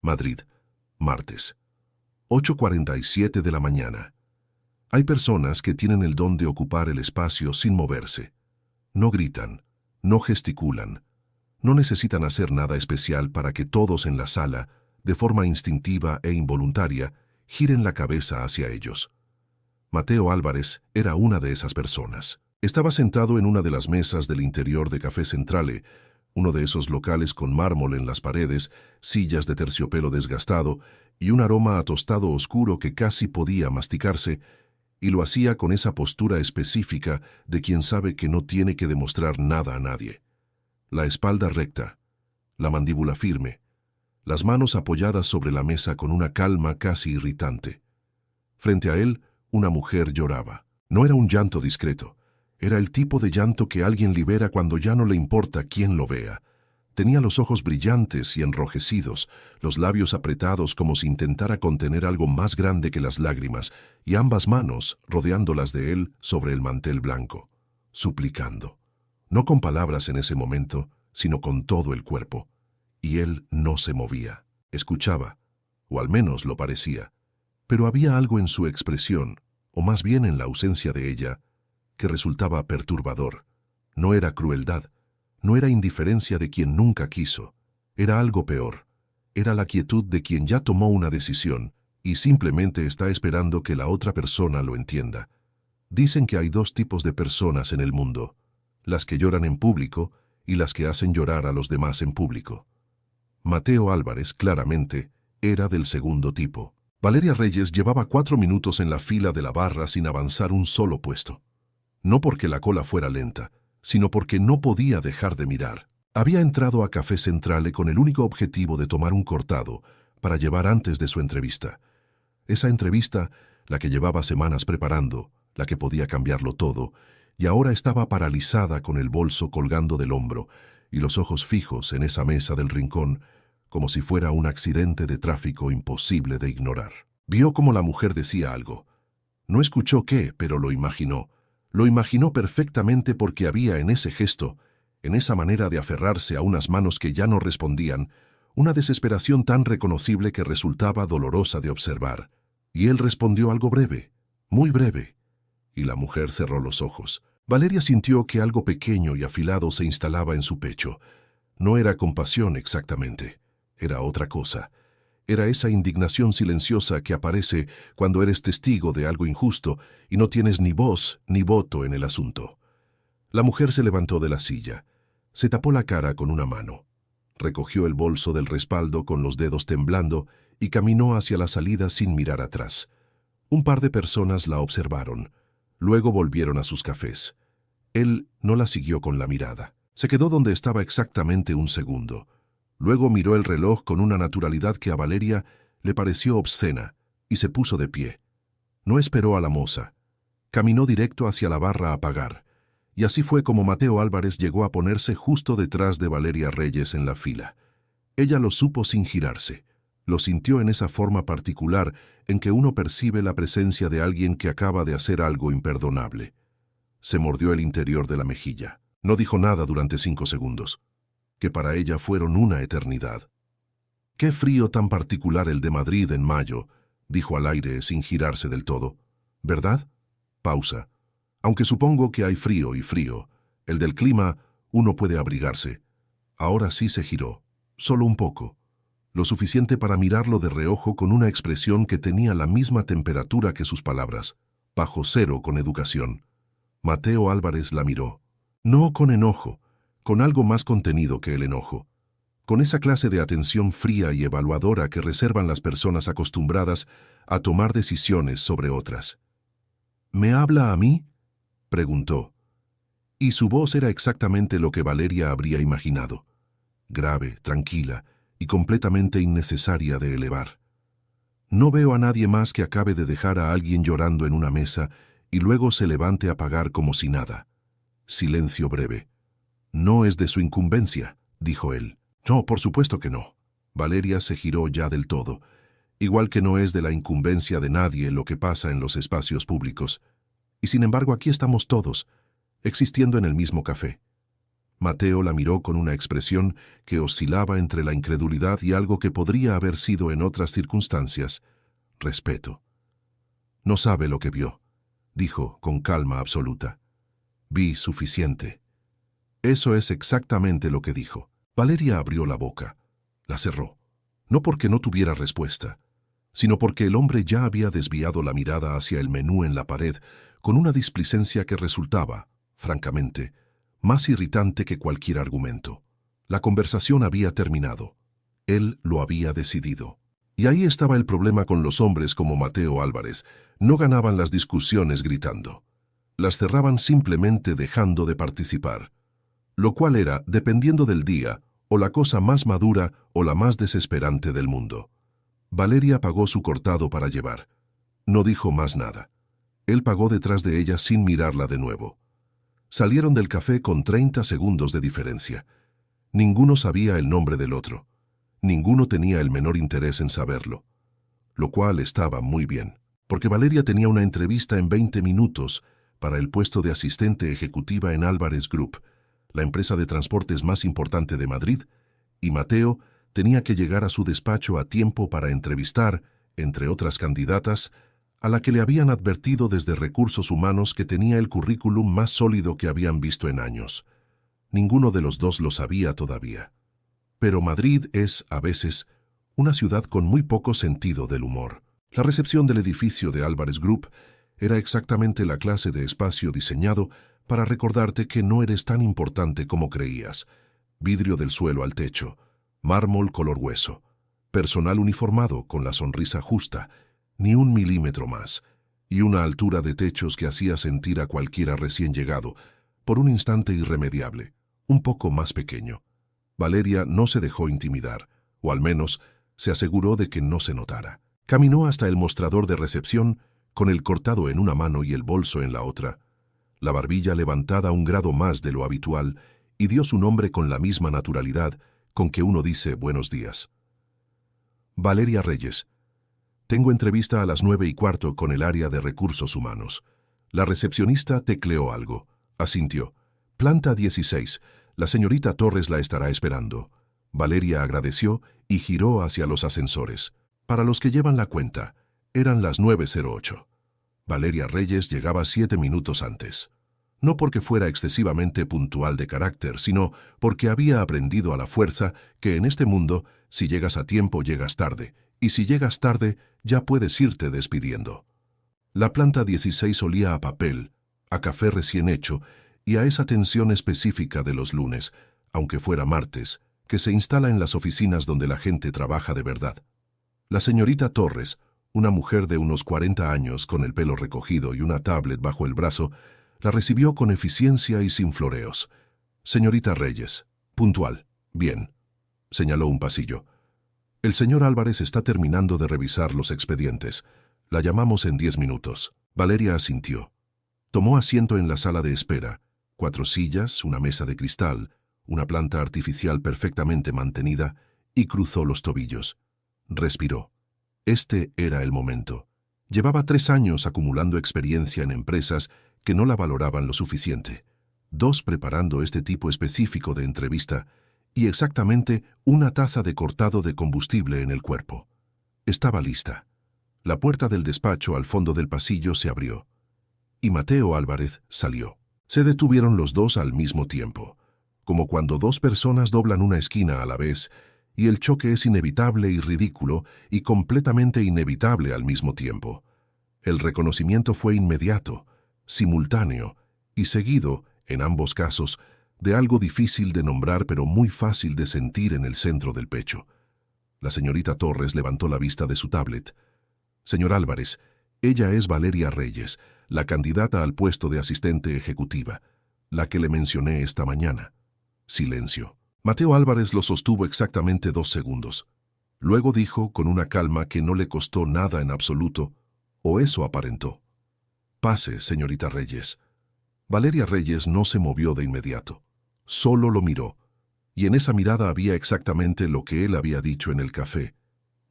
Madrid, martes, 8:47 de la mañana. Hay personas que tienen el don de ocupar el espacio sin moverse. No gritan, no gesticulan, no necesitan hacer nada especial para que todos en la sala, de forma instintiva e involuntaria, giren la cabeza hacia ellos. Mateo Álvarez era una de esas personas. Estaba sentado en una de las mesas del interior de Café Centrale, uno de esos locales con mármol en las paredes, sillas de terciopelo desgastado y un aroma a tostado oscuro que casi podía masticarse, y lo hacía con esa postura específica de quien sabe que no tiene que demostrar nada a nadie. La espalda recta, la mandíbula firme, las manos apoyadas sobre la mesa con una calma casi irritante. Frente a él, una mujer lloraba. No era un llanto discreto. Era el tipo de llanto que alguien libera cuando ya no le importa quién lo vea. Tenía los ojos brillantes y enrojecidos, los labios apretados como si intentara contener algo más grande que las lágrimas, y ambas manos rodeándolas de él sobre el mantel blanco, suplicando. No con palabras en ese momento, sino con todo el cuerpo. Y él no se movía. Escuchaba, o al menos lo parecía. Pero había algo en su expresión, o más bien en la ausencia de ella, que resultaba perturbador. No era crueldad, no era indiferencia de quien nunca quiso, era algo peor. Era la quietud de quien ya tomó una decisión y simplemente está esperando que la otra persona lo entienda. Dicen que hay dos tipos de personas en el mundo, las que lloran en público y las que hacen llorar a los demás en público. Mateo Álvarez, claramente, era del segundo tipo. Valeria Reyes llevaba 4 minutos en la fila de la barra sin avanzar un solo puesto. No porque la cola fuera lenta, sino porque no podía dejar de mirar. Había entrado a Café Centrale con el único objetivo de tomar un cortado para llevar antes de su entrevista. Esa entrevista, la que llevaba semanas preparando, la que podía cambiarlo todo, y ahora estaba paralizada con el bolso colgando del hombro y los ojos fijos en esa mesa del rincón, como si fuera un accidente de tráfico imposible de ignorar. Vio cómo la mujer decía algo. No escuchó qué, pero lo imaginó. Lo imaginó perfectamente porque había en ese gesto, en esa manera de aferrarse a unas manos que ya no respondían, una desesperación tan reconocible que resultaba dolorosa de observar. Y él respondió algo breve, muy breve. Y la mujer cerró los ojos. Valeria sintió que algo pequeño y afilado se instalaba en su pecho. No era compasión exactamente, era otra cosa. Era esa indignación silenciosa que aparece cuando eres testigo de algo injusto y no tienes ni voz ni voto en el asunto. La mujer se levantó de la silla, se tapó la cara con una mano, recogió el bolso del respaldo con los dedos temblando y caminó hacia la salida sin mirar atrás. Un par de personas la observaron, luego volvieron a sus cafés. Él no la siguió con la mirada. Se quedó donde estaba exactamente un segundo. Luego miró el reloj con una naturalidad que a Valeria le pareció obscena y se puso de pie. No esperó a la moza. Caminó directo hacia la barra a pagar. Y así fue como Mateo Álvarez llegó a ponerse justo detrás de Valeria Reyes en la fila. Ella lo supo sin girarse. Lo sintió en esa forma particular en que uno percibe la presencia de alguien que acaba de hacer algo imperdonable. Se mordió el interior de la mejilla. No dijo nada durante 5 segundos. Que para ella fueron una eternidad. «Qué frío tan particular el de Madrid en mayo», dijo al aire sin girarse del todo. «¿Verdad?» Pausa. «Aunque supongo que hay frío y frío. El del clima, uno puede abrigarse». Ahora sí se giró, solo un poco. Lo suficiente para mirarlo de reojo con una expresión que tenía la misma temperatura que sus palabras. Bajo cero con educación. Mateo Álvarez la miró. No con enojo, con algo más contenido que el enojo, con esa clase de atención fría y evaluadora que reservan las personas acostumbradas a tomar decisiones sobre otras. «¿Me habla a mí?», preguntó. Y su voz era exactamente lo que Valeria habría imaginado, grave, tranquila y completamente innecesaria de elevar. «No veo a nadie más que acabe de dejar a alguien llorando en una mesa y luego se levante a pagar como si nada». Silencio breve. «No es de su incumbencia», dijo él. «No, por supuesto que no». Valeria se giró ya del todo. Igual que no es de la incumbencia de nadie lo que pasa en los espacios públicos. Y sin embargo aquí estamos todos, existiendo en el mismo café. Mateo la miró con una expresión que oscilaba entre la incredulidad y algo que podría haber sido en otras circunstancias: respeto. No sabe lo que vio, dijo con calma absoluta. Vi suficiente. Eso es exactamente lo que dijo. Valeria abrió la boca. La cerró. No porque no tuviera respuesta, sino porque el hombre ya había desviado la mirada hacia el menú en la pared con una displicencia que resultaba, francamente, más irritante que cualquier argumento. La conversación había terminado. Él lo había decidido. Y ahí estaba el problema con los hombres como Mateo Álvarez. No ganaban las discusiones gritando. Las cerraban simplemente dejando de participar. Lo cual era, dependiendo del día, o la cosa más madura o la más desesperante del mundo. Valeria pagó su cortado para llevar. No dijo más nada. Él pagó detrás de ella sin mirarla de nuevo. Salieron del café con 30 segundos de diferencia. Ninguno sabía el nombre del otro. Ninguno tenía el menor interés en saberlo. Lo cual estaba muy bien, porque Valeria tenía una entrevista en 20 minutos para el puesto de asistente ejecutiva en Álvarez Group, la empresa de transportes más importante de Madrid, y Mateo tenía que llegar a su despacho a tiempo para entrevistar, entre otras candidatas, a la que le habían advertido desde Recursos Humanos que tenía el currículum más sólido que habían visto en años. Ninguno de los dos lo sabía todavía. Pero Madrid es, a veces, una ciudad con muy poco sentido del humor. La recepción del edificio de Álvarez Group era exactamente la clase de espacio diseñado para recordarte que no eres tan importante como creías. Vidrio del suelo al techo, mármol color hueso, personal uniformado con la sonrisa justa, ni un milímetro más, y una altura de techos que hacía sentir a cualquiera recién llegado, por un instante irremediable, un poco más pequeño. Valeria no se dejó intimidar, o al menos se aseguró de que no se notara. Caminó hasta el mostrador de recepción con el cortado en una mano y el bolso en la otra, la barbilla levantada un grado más de lo habitual, y dio su nombre con la misma naturalidad con que uno dice buenos días. Valeria Reyes. Tengo entrevista a las 9:15 con el área de recursos humanos. La recepcionista tecleó algo. Asintió. Planta 16. La señorita Torres la estará esperando. Valeria agradeció y giró hacia los ascensores. Para los que llevan la cuenta, eran las 9:08. Valeria Reyes llegaba 7 minutos antes. No porque fuera excesivamente puntual de carácter, sino porque había aprendido a la fuerza que en este mundo, si llegas a tiempo, llegas tarde, y si llegas tarde, ya puedes irte despidiendo. La planta 16 olía a papel, a café recién hecho y a esa tensión específica de los lunes, aunque fuera martes, que se instala en las oficinas donde la gente trabaja de verdad. La señorita Torres, una mujer de unos 40 años con el pelo recogido y una tablet bajo el brazo, la recibió con eficiencia y sin floreos. Señorita Reyes, puntual, bien, señaló un pasillo. El señor Álvarez está terminando de revisar los expedientes. La llamamos en 10 minutos. Valeria asintió. Tomó asiento en la sala de espera. 4 sillas, una mesa de cristal, una planta artificial perfectamente mantenida, y cruzó los tobillos. Respiró. Este era el momento. Llevaba 3 años acumulando experiencia en empresas que no la valoraban lo suficiente. 2 preparando este tipo específico de entrevista, y exactamente una taza de cortado de combustible en el cuerpo. Estaba lista. La puerta del despacho al fondo del pasillo se abrió, y Mateo Álvarez salió. Se detuvieron los dos al mismo tiempo, como cuando 2 personas doblan una esquina a la vez, y el choque es inevitable y ridículo, y completamente inevitable al mismo tiempo. El reconocimiento fue inmediato, simultáneo, y seguido, en ambos casos, de algo difícil de nombrar pero muy fácil de sentir en el centro del pecho. La señorita Torres levantó la vista de su tablet. Señor Álvarez, ella es Valeria Reyes, la candidata al puesto de asistente ejecutiva, la que le mencioné esta mañana. Silencio. Mateo Álvarez lo sostuvo exactamente 2 segundos. Luego dijo con una calma que no le costó nada en absoluto, o eso aparentó. Pase, señorita Reyes. Valeria Reyes no se movió de inmediato. Solo lo miró, y en esa mirada había exactamente lo que él había dicho en el café.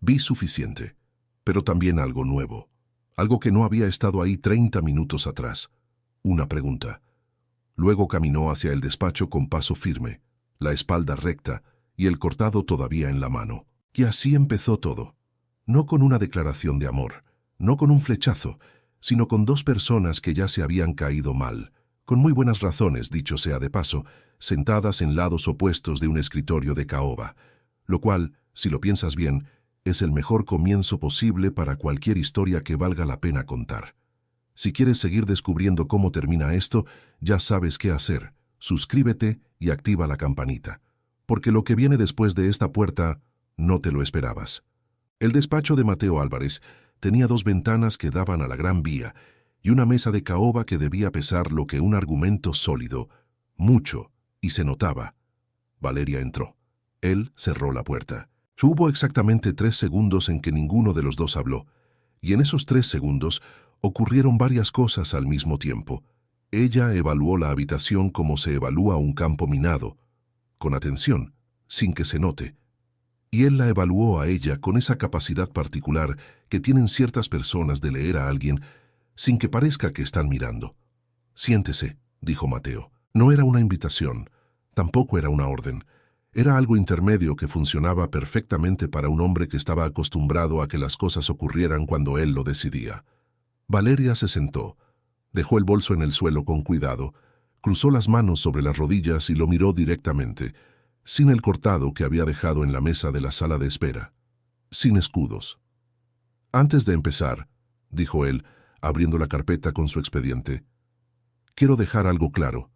Vi suficiente, pero también algo nuevo, algo que no había estado ahí 30 minutos atrás. Una pregunta. Luego caminó hacia el despacho con paso firme, la espalda recta y el cortado todavía en la mano. Y así empezó todo. No con una declaración de amor, no con un flechazo, sino con dos personas que ya se habían caído mal, con muy buenas razones, dicho sea de paso, sentadas en lados opuestos de un escritorio de caoba, lo cual, si lo piensas bien, es el mejor comienzo posible para cualquier historia que valga la pena contar. Si quieres seguir descubriendo cómo termina esto, ya sabes qué hacer. Suscríbete y activa la campanita, porque lo que viene después de esta puerta no te lo esperabas. El despacho de Mateo Álvarez tenía dos ventanas que daban a la Gran Vía y una mesa de caoba que debía pesar lo que un argumento sólido, mucho, y se notaba. Valeria entró. Él cerró la puerta. Hubo exactamente 3 segundos en que ninguno de los dos habló, y en esos 3 segundos ocurrieron varias cosas al mismo tiempo. Ella evaluó la habitación como se evalúa un campo minado, con atención, sin que se note, y él la evaluó a ella con esa capacidad particular que tienen ciertas personas de leer a alguien sin que parezca que están mirando. «Siéntese», dijo Mateo. No era una invitación, tampoco era una orden. Era algo intermedio que funcionaba perfectamente para un hombre que estaba acostumbrado a que las cosas ocurrieran cuando él lo decidía. Valeria se sentó, dejó el bolso en el suelo con cuidado, cruzó las manos sobre las rodillas y lo miró directamente, sin el cortado que había dejado en la mesa de la sala de espera, sin escudos. «Antes de empezar», dijo él, abriendo la carpeta con su expediente, «quiero dejar algo claro.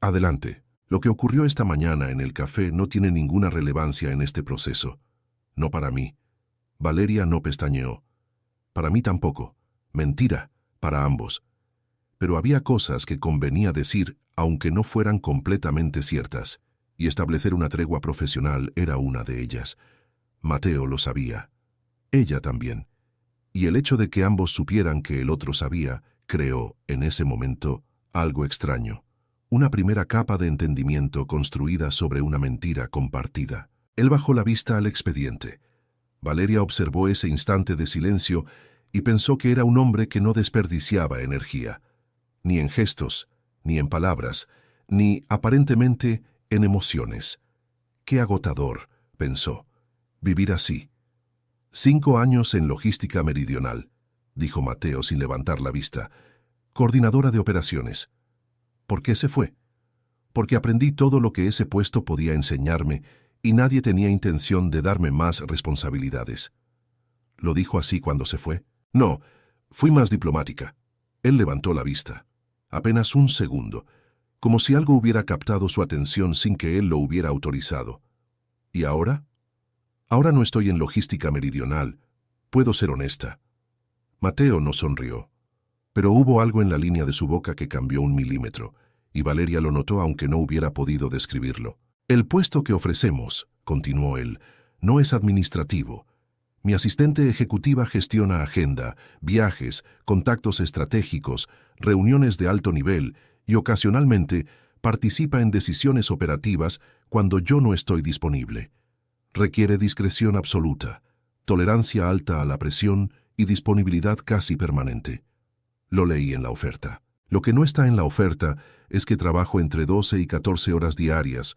Adelante. Lo que ocurrió esta mañana en el café no tiene ninguna relevancia en este proceso. No para mí». Valeria no pestañeó. «Para mí tampoco. Mentira, para ambos. Pero había cosas que convenía decir, aunque no fueran completamente ciertas, y establecer una tregua profesional era una de ellas. Mateo lo sabía. Ella también. Y el hecho de que ambos supieran que el otro sabía, creó, en ese momento, algo extraño. Una primera capa de entendimiento construida sobre una mentira compartida. Él bajó la vista al expediente. Valeria observó ese instante de silencio y pensó que era un hombre que no desperdiciaba energía, ni en gestos, ni en palabras, ni, aparentemente, en emociones. «Qué agotador», pensó, «vivir así». 5 años en logística meridional, dijo Mateo sin levantar la vista. Coordinadora de operaciones. ¿Por qué se fue? Porque aprendí todo lo que ese puesto podía enseñarme y nadie tenía intención de darme más responsabilidades. ¿Lo dijo así cuando se fue? No, fui más diplomática. Él levantó la vista. Apenas un segundo, como si algo hubiera captado su atención sin que él lo hubiera autorizado. ¿Y ahora? Ahora no estoy en logística meridional. Puedo ser honesta. Mateo no sonrió, pero hubo algo en la línea de su boca que cambió 1 milímetro, y Valeria lo notó aunque no hubiera podido describirlo. «El puesto que ofrecemos», continuó él, «no es administrativo. Mi asistente ejecutiva gestiona agenda, viajes, contactos estratégicos, reuniones de alto nivel y ocasionalmente participa en decisiones operativas cuando yo no estoy disponible. Requiere discreción absoluta, tolerancia alta a la presión y disponibilidad casi permanente». Lo leí en la oferta. Lo que no está en la oferta es que trabajo entre 12 y 14 horas diarias,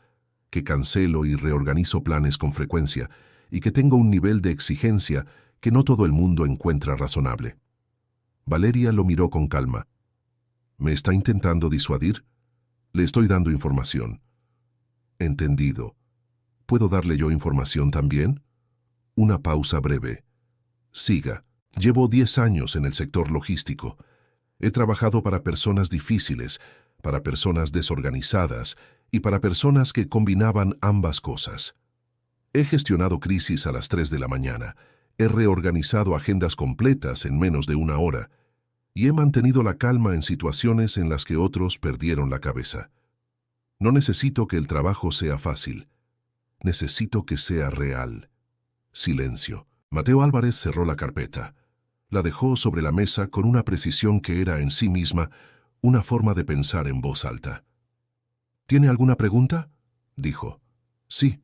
que cancelo y reorganizo planes con frecuencia y que tengo un nivel de exigencia que no todo el mundo encuentra razonable. Valeria lo miró con calma. ¿Me está intentando disuadir? Le estoy dando información. Entendido. ¿Puedo darle yo información también? Una pausa breve. Siga. Llevo 10 años en el sector logístico. He trabajado para personas difíciles, para personas desorganizadas y para personas que combinaban ambas cosas. He gestionado crisis a las 3 de la mañana, he reorganizado agendas completas en menos de 1 hora y he mantenido la calma en situaciones en las que otros perdieron la cabeza. No necesito que el trabajo sea fácil. Necesito que sea real. Silencio. Mateo Álvarez cerró la carpeta. La dejó sobre la mesa con una precisión que era en sí misma una forma de pensar en voz alta. ¿Tiene alguna pregunta?, dijo. Sí.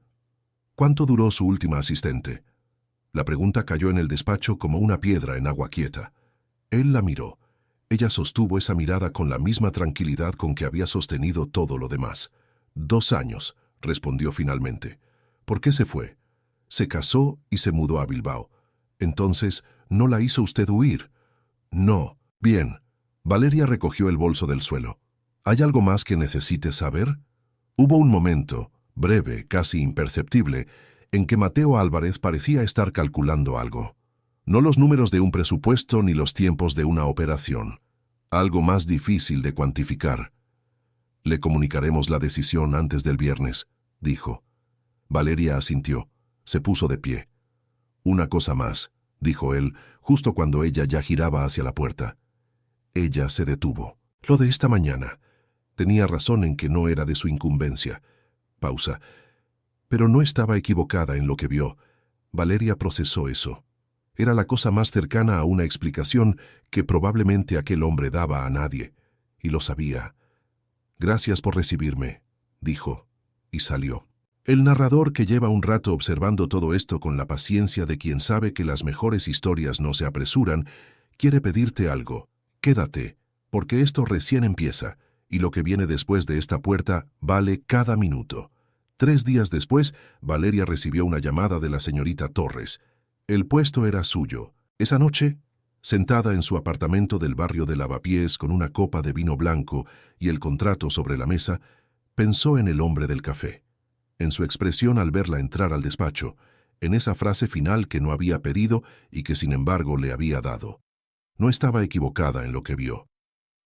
¿Cuánto duró su última asistente? La pregunta cayó en el despacho como una piedra en agua quieta. Él la miró. Ella sostuvo esa mirada con la misma tranquilidad con que había sostenido todo lo demás. 2 años, respondió finalmente. ¿Por qué se fue? Se casó y se mudó a Bilbao. Entonces, ¿no la hizo usted huir? No. Bien. Valeria recogió el bolso del suelo. ¿Hay algo más que necesite saber? Hubo un momento, breve, casi imperceptible, en que Mateo Álvarez parecía estar calculando algo. No los números de un presupuesto ni los tiempos de una operación. Algo más difícil de cuantificar. Le comunicaremos la decisión antes del viernes, dijo. Valeria asintió. Se puso de pie. Una cosa más, dijo él, justo cuando ella ya giraba hacia la puerta. Ella se detuvo. Lo de esta mañana. Tenía razón en que no era de su incumbencia. Pausa. Pero no estaba equivocada en lo que vio. Valeria procesó eso. Era la cosa más cercana a una explicación que probablemente aquel hombre daba a nadie, y lo sabía. Gracias por recibirme, dijo, y salió. El narrador, que lleva un rato observando todo esto con la paciencia de quien sabe que las mejores historias no se apresuran, quiere pedirte algo. Quédate, porque esto recién empieza, y lo que viene después de esta puerta vale cada minuto. 3 días después, Valeria recibió una llamada de la señorita Torres. El puesto era suyo. Esa noche, sentada en su apartamento del barrio de Lavapiés con una copa de vino blanco y el contrato sobre la mesa, pensó en el hombre del café, en su expresión al verla entrar al despacho, en esa frase final que no había pedido y que sin embargo le había dado. No estaba equivocada en lo que vio.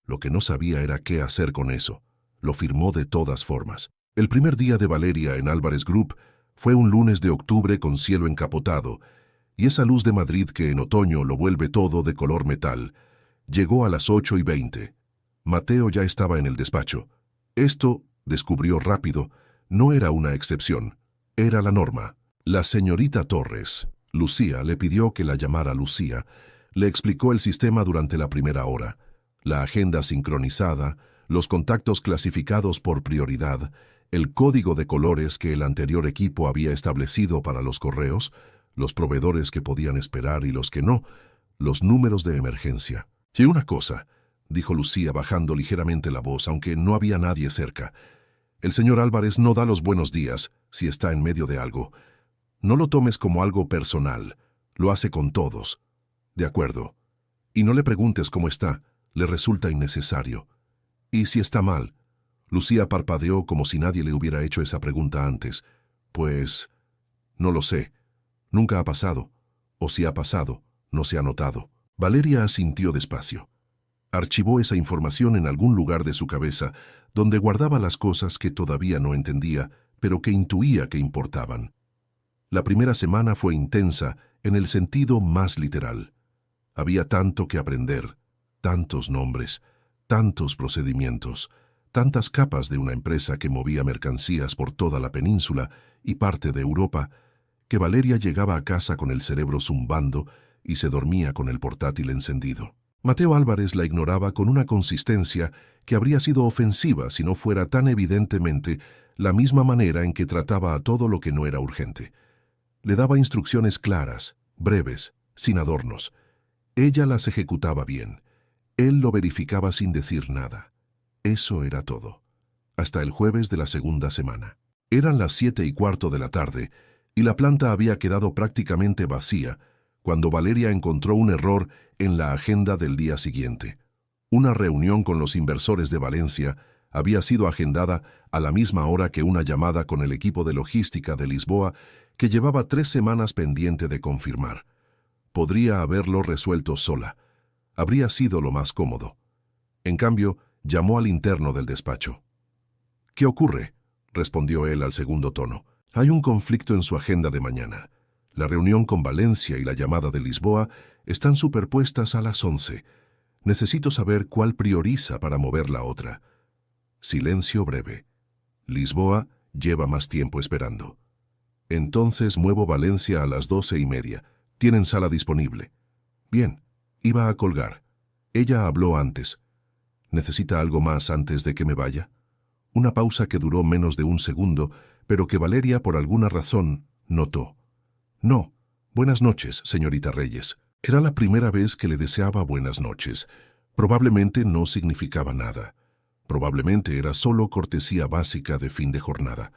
Lo que no sabía era qué hacer con eso. Lo firmó de todas formas. El primer día de Valeria en Álvarez Group fue un lunes de octubre con cielo encapotado, y esa luz de Madrid que en otoño lo vuelve todo de color metal. Llegó a las 8:20. Mateo ya estaba en el despacho. Esto, descubrió rápido, no era una excepción, era la norma. La señorita Torres, Lucía, le pidió que la llamara Lucía, le explicó el sistema durante la primera hora, la agenda sincronizada, los contactos clasificados por prioridad, el código de colores que el anterior equipo había establecido para los correos, los proveedores que podían esperar y los que no, los números de emergencia. Y una cosa, dijo Lucía bajando ligeramente la voz, aunque no había nadie cerca. El señor Álvarez no da los buenos días si está en medio de algo. No lo tomes como algo personal, lo hace con todos. De acuerdo. Y no le preguntes cómo está, le resulta innecesario. ¿Y si está mal? Lucía parpadeó como si nadie le hubiera hecho esa pregunta antes. Pues, no lo sé. Nunca ha pasado, o si ha pasado, no se ha notado. Valeria asintió despacio. Archivó esa información en algún lugar de su cabeza, donde guardaba las cosas que todavía no entendía, pero que intuía que importaban. La primera semana fue intensa en el sentido más literal. Había tanto que aprender, tantos nombres, tantos procedimientos, tantas capas de una empresa que movía mercancías por toda la península y parte de Europa, que Valeria llegaba a casa con el cerebro zumbando y se dormía con el portátil encendido. Mateo Álvarez la ignoraba con una consistencia que habría sido ofensiva si no fuera tan evidentemente la misma manera en que trataba a todo lo que no era urgente. Le daba instrucciones claras, breves, sin adornos. Ella las ejecutaba bien. Él lo verificaba sin decir nada. Eso era todo. Hasta el jueves de la segunda semana. Eran las 7:15 de la tarde, y la planta había quedado prácticamente vacía cuando Valeria encontró un error en la agenda del día siguiente. Una reunión con los inversores de Valencia había sido agendada a la misma hora que una llamada con el equipo de logística de Lisboa que llevaba 3 semanas pendiente de confirmar. Podría haberlo resuelto sola. Habría sido lo más cómodo. En cambio, llamó al interno del despacho. «¿Qué ocurre?», respondió él al segundo tono. «Hay un conflicto en su agenda de mañana. La reunión con Valencia y la llamada de Lisboa están superpuestas a las 11. Necesito saber cuál prioriza para mover la otra». Silencio breve. Lisboa lleva más tiempo esperando. «Entonces muevo Valencia a las 12:30. Tienen sala disponible». «Bien». Iba a colgar. Ella habló antes. «¿Necesita algo más antes de que me vaya?». Una pausa que duró menos de un segundo, pero que Valeria, por alguna razón, notó. «No. Buenas noches, señorita Reyes». Era la primera vez que le deseaba buenas noches. Probablemente no significaba nada. Probablemente era solo cortesía básica de fin de jornada.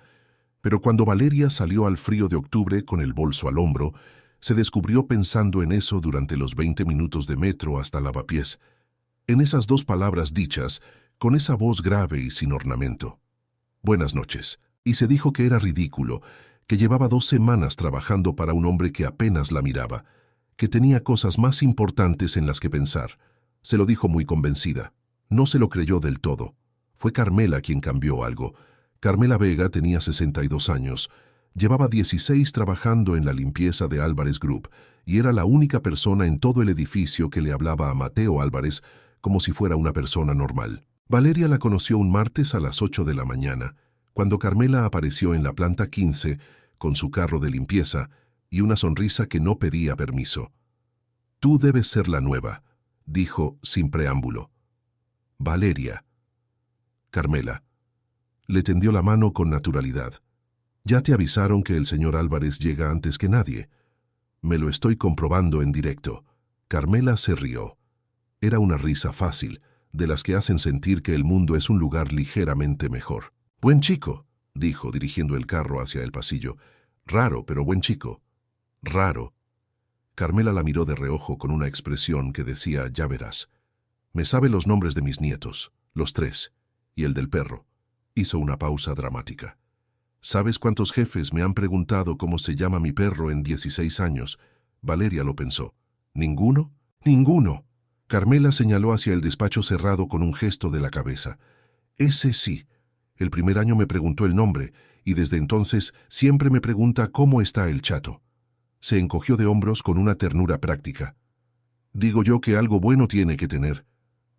Pero cuando Valeria salió al frío de octubre con el bolso al hombro, se descubrió pensando en eso durante los 20 minutos de metro hasta Lavapiés. En esas dos palabras dichas, con esa voz grave y sin ornamento. Buenas noches. Y se dijo que era ridículo, que llevaba 2 semanas trabajando para un hombre que apenas la miraba, que tenía cosas más importantes en las que pensar. Se lo dijo muy convencida. No se lo creyó del todo. Fue Carmela quien cambió algo. Carmela Vega tenía 62 años. Llevaba 16 trabajando en la limpieza de Álvarez Group y era la única persona en todo el edificio que le hablaba a Mateo Álvarez como si fuera una persona normal. Valeria la conoció un martes a las 8 de la mañana, cuando Carmela apareció en la planta 15 con su carro de limpieza y una sonrisa que no pedía permiso. «Tú debes ser la nueva», dijo sin preámbulo. «Valeria». Carmela le tendió la mano con naturalidad. «Ya te avisaron que el señor Álvarez llega antes que nadie». «Me lo estoy comprobando en directo». Carmela se rió. Era una risa fácil, de las que hacen sentir que el mundo es un lugar ligeramente mejor. «Buen chico», dijo, dirigiendo el carro hacia el pasillo. «Raro, pero buen chico». «Raro». Carmela la miró de reojo con una expresión que decía, «Ya verás». «Me sabe los nombres de mis nietos, los 3, y el del perro». Hizo una pausa dramática. «¿Sabes cuántos jefes me han preguntado cómo se llama mi perro en 16 años?» Valeria lo pensó. «¿Ninguno? ¡Ninguno!». Carmela señaló hacia el despacho cerrado con un gesto de la cabeza. «Ese sí. El primer año me preguntó el nombre, y desde entonces siempre me pregunta cómo está el chato». Se encogió de hombros con una ternura práctica. «Digo yo que algo bueno tiene que tener».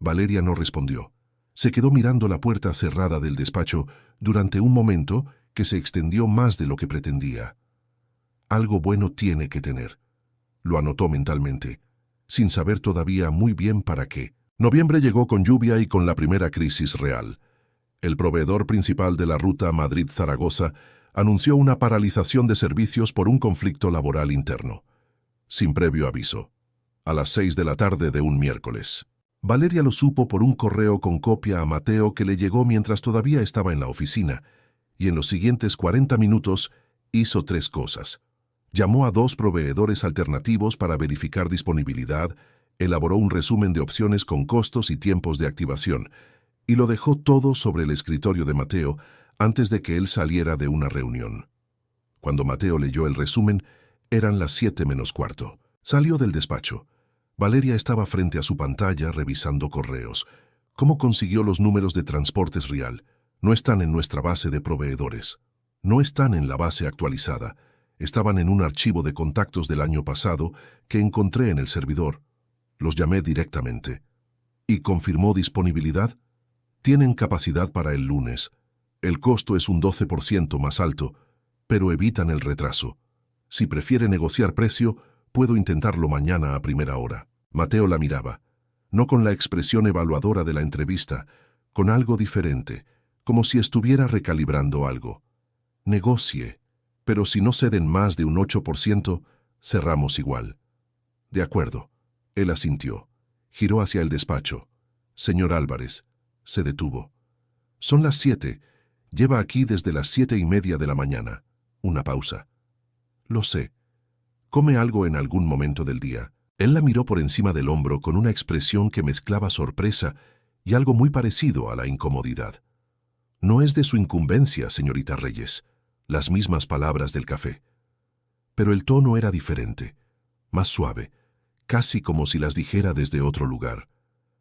Valeria no respondió. Se quedó mirando la puerta cerrada del despacho durante un momento que se extendió más de lo que pretendía. «Algo bueno tiene que tener». Lo anotó mentalmente, sin saber todavía muy bien para qué. Noviembre llegó con lluvia y con la primera crisis real. El proveedor principal de la ruta Madrid-Zaragoza anunció una paralización de servicios por un conflicto laboral interno, sin previo aviso, a las 6 de la tarde de un miércoles. Valeria lo supo por un correo con copia a Mateo que le llegó mientras todavía estaba en la oficina, y en los siguientes 40 minutos hizo 3 cosas. Llamó a 2 proveedores alternativos para verificar disponibilidad, elaboró un resumen de opciones con costos y tiempos de activación, y lo dejó todo sobre el escritorio de Mateo antes de que él saliera de una reunión. Cuando Mateo leyó el resumen, eran las 7 menos cuarto. Salió del despacho. Valeria estaba frente a su pantalla revisando correos. ¿Cómo consiguió los números de Transportes Rial? No están en nuestra base de proveedores. No están en la base actualizada. Estaban en un archivo de contactos del año pasado que encontré en el servidor. Los llamé directamente. ¿Y confirmó disponibilidad? Tienen capacidad para el lunes. El costo es un 12% más alto, pero evitan el retraso. Si prefiere negociar precio, puedo intentarlo mañana a primera hora. Mateo la miraba, no con la expresión evaluadora de la entrevista, con algo diferente, como si estuviera recalibrando algo. Negocie, pero si no ceden más de un 8%, cerramos igual. De acuerdo. Él asintió. Giró hacia el despacho. Señor Álvarez. Se detuvo. Son las 7. Lleva aquí desde las 7:30 de la mañana. Una pausa. Lo sé. ¿Come algo en algún momento del día? Él la miró por encima del hombro con una expresión que mezclaba sorpresa y algo muy parecido a la incomodidad. No es de su incumbencia, señorita Reyes. Las mismas palabras del café. Pero el tono era diferente, más suave, casi como si las dijera desde otro lugar.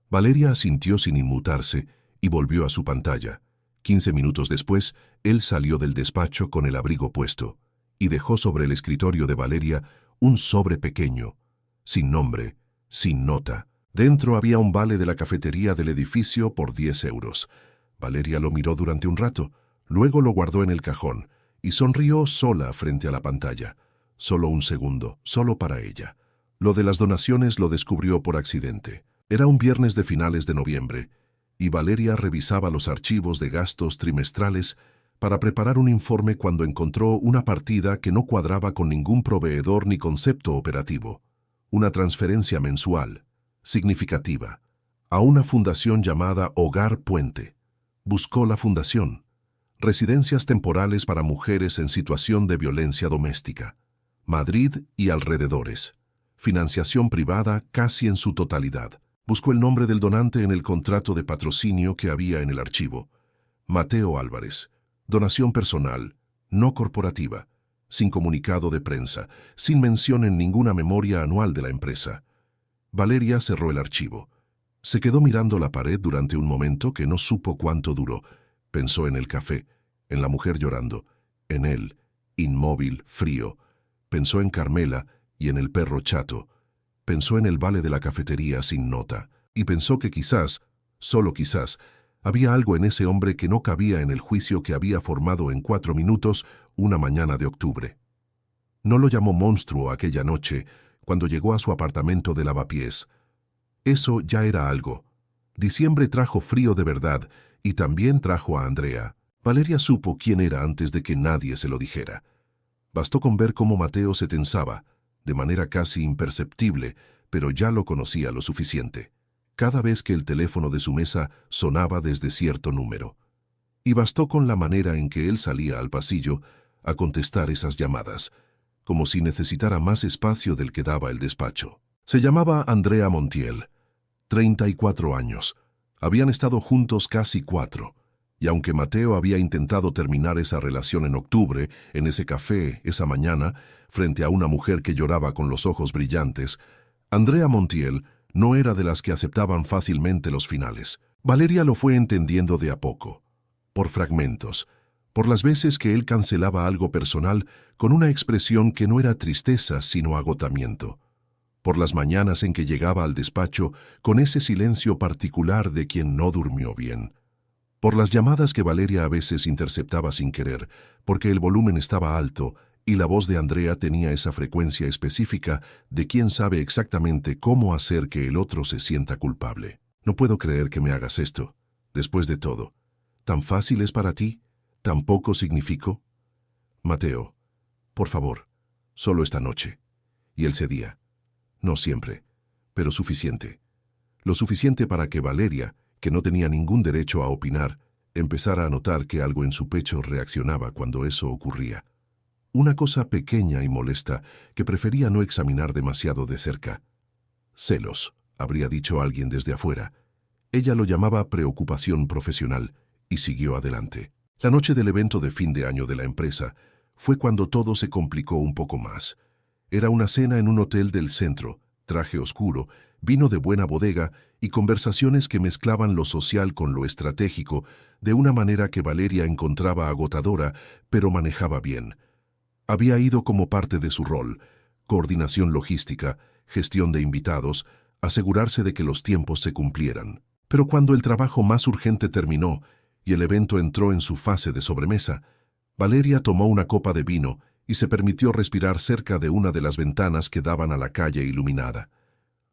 Valeria asintió sin inmutarse y volvió a su pantalla. 15 minutos después, él salió del despacho con el abrigo puesto y dejó sobre el escritorio de Valeria un sobre pequeño, sin nombre, sin nota. Dentro había un vale de la cafetería del edificio por 10 euros. Valeria lo miró durante un rato, luego lo guardó en el cajón y sonrió sola frente a la pantalla. Solo un segundo, solo para ella. Lo de las donaciones lo descubrió por accidente. Era un viernes de finales de noviembre, y Valeria revisaba los archivos de gastos trimestrales para preparar un informe cuando encontró una partida que no cuadraba con ningún proveedor ni concepto operativo. Una transferencia mensual, significativa, a una fundación llamada Hogar Puente. Buscó la fundación. Residencias temporales para mujeres en situación de violencia doméstica. Madrid y alrededores. Financiación privada casi en su totalidad. Buscó el nombre del donante en el contrato de patrocinio que había en el archivo. Mateo Álvarez. Donación personal, no corporativa, sin comunicado de prensa, sin mención en ninguna memoria anual de la empresa. Valeria cerró el archivo. Se quedó mirando la pared durante un momento que no supo cuánto duró. Pensó en el café, en la mujer llorando, en él, inmóvil, frío. Pensó en Carmela y en el perro chato. Pensó en el vale de la cafetería sin nota. Y pensó que quizás, solo quizás, había algo en ese hombre que no cabía en el juicio que había formado en 4 minutos una mañana de octubre. No lo llamó monstruo aquella noche, cuando llegó a su apartamento de Lavapiés. Eso ya era algo. Diciembre trajo frío de verdad y también trajo a Andrea. Valeria supo quién era antes de que nadie se lo dijera. Bastó con ver cómo Mateo se tensaba, de manera casi imperceptible, pero ya lo conocía lo suficiente, cada vez que el teléfono de su mesa sonaba desde cierto número. Y bastó con la manera en que él salía al pasillo a contestar esas llamadas, como si necesitara más espacio del que daba el despacho. Se llamaba Andrea Montiel, 34 años. Habían estado juntos casi 4, y aunque Mateo había intentado terminar esa relación en octubre, en ese café, esa mañana, frente a una mujer que lloraba con los ojos brillantes, Andrea Montiel no era de las que aceptaban fácilmente los finales. Valeria lo fue entendiendo de a poco, por fragmentos, por las veces que él cancelaba algo personal con una expresión que no era tristeza sino agotamiento, por las mañanas en que llegaba al despacho con ese silencio particular de quien no durmió bien, por las llamadas que Valeria a veces interceptaba sin querer, porque el volumen estaba alto y la voz de Andrea tenía esa frecuencia específica de quien sabe exactamente cómo hacer que el otro se sienta culpable. No puedo creer que me hagas esto. Después de todo, ¿tan fácil es para ti? ¿Tan poco significó? Mateo, por favor, solo esta noche. Y él cedía. No siempre, pero suficiente. Lo suficiente para que Valeria, que no tenía ningún derecho a opinar, empezara a notar que algo en su pecho reaccionaba cuando eso ocurría. Una cosa pequeña y molesta que prefería no examinar demasiado de cerca. Celos, habría dicho alguien desde afuera. Ella lo llamaba preocupación profesional y siguió adelante. La noche del evento de fin de año de la empresa fue cuando todo se complicó un poco más. Era una cena en un hotel del centro, traje oscuro, vino de buena bodega y conversaciones que mezclaban lo social con lo estratégico de una manera que Valeria encontraba agotadora, pero manejaba bien. Había ido como parte de su rol: coordinación logística, gestión de invitados, asegurarse de que los tiempos se cumplieran. Pero cuando el trabajo más urgente terminó y el evento entró en su fase de sobremesa, Valeria tomó una copa de vino y se permitió respirar cerca de una de las ventanas que daban a la calle iluminada.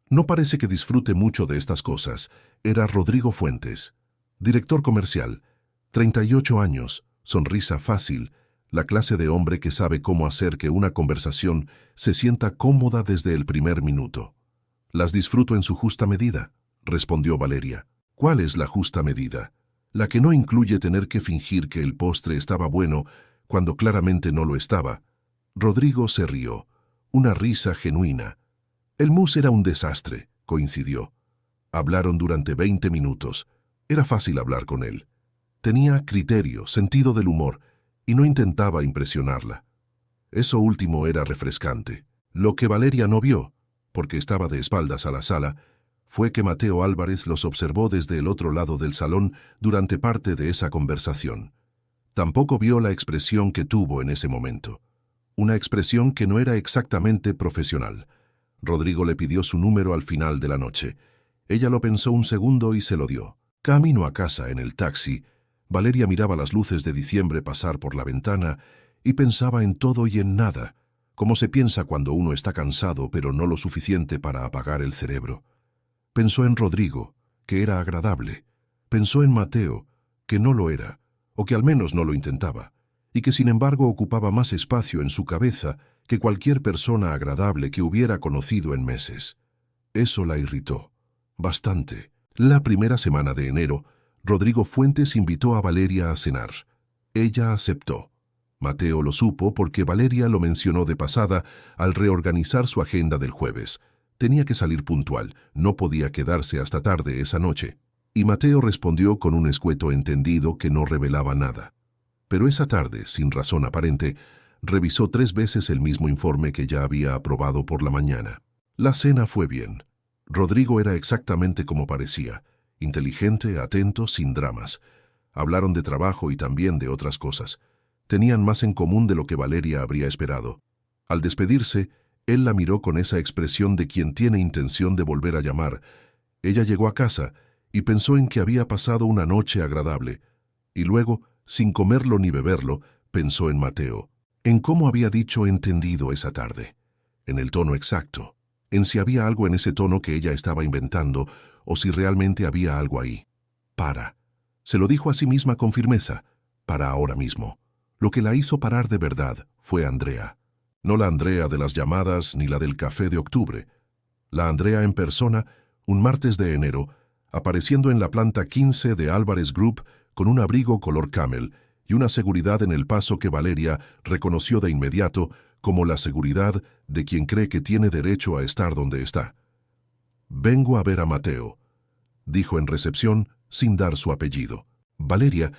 No parece que disfrute mucho de estas cosas. Era Rodrigo Fuentes, director comercial, 38 años, sonrisa fácil, la clase de hombre que sabe cómo hacer que una conversación se sienta cómoda desde el primer minuto. Las disfruto en su justa medida, respondió Valeria. ¿Cuál es la justa medida? La que no incluye tener que fingir que el postre estaba bueno cuando claramente no lo estaba. Rodrigo se rió, una risa genuina. El mousse era un desastre, coincidió. Hablaron durante 20 minutos. Era fácil hablar con él. Tenía criterio, sentido del humor, y no intentaba impresionarla. Eso último era refrescante. Lo que Valeria no vio, porque estaba de espaldas a la sala, fue que Mateo Álvarez los observó desde el otro lado del salón durante parte de esa conversación. Tampoco vio la expresión que tuvo en ese momento. Una expresión que no era exactamente profesional. Rodrigo le pidió su número al final de la noche. Ella lo pensó un segundo y se lo dio. Camino a casa en el taxi, Valeria miraba las luces de diciembre pasar por la ventana y pensaba en todo y en nada, como se piensa cuando uno está cansado pero no lo suficiente para apagar el cerebro. Pensó en Rodrigo, que era agradable. Pensó en Mateo, que no lo era, o que al menos no lo intentaba, y que sin embargo ocupaba más espacio en su cabeza que cualquier persona agradable que hubiera conocido en meses. Eso la irritó, bastante. La primera semana de enero, Rodrigo Fuentes invitó a Valeria a cenar. Ella aceptó. Mateo lo supo porque Valeria lo mencionó de pasada al reorganizar su agenda del jueves. Tenía que salir puntual, no podía quedarse hasta tarde esa noche. Y Mateo respondió con un escueto entendido que no revelaba nada. Pero esa tarde, sin razón aparente, revisó 3 veces el mismo informe que ya había aprobado por la mañana. La cena fue bien. Rodrigo era exactamente como parecía, inteligente, atento, sin dramas. Hablaron de trabajo y también de otras cosas. Tenían más en común de lo que Valeria habría esperado. Al despedirse, él la miró con esa expresión de quien tiene intención de volver a llamar. Ella llegó a casa y pensó en que había pasado una noche agradable. Y luego, sin comerlo ni beberlo, pensó en Mateo, en cómo había dicho entendido esa tarde, en el tono exacto, en si había algo en ese tono que ella estaba inventando o si realmente había algo ahí. Para. Se lo dijo a sí misma con firmeza. Para ahora mismo. Lo que la hizo parar de verdad fue Andrea. No la Andrea de las llamadas ni la del café de octubre. La Andrea en persona, un martes de enero, apareciendo en la planta 15 de Álvarez Group con un abrigo color camel y una seguridad en el paso que Valeria reconoció de inmediato como la seguridad de quien cree que tiene derecho a estar donde está. «Vengo a ver a Mateo», dijo en recepción sin dar su apellido. Valeria,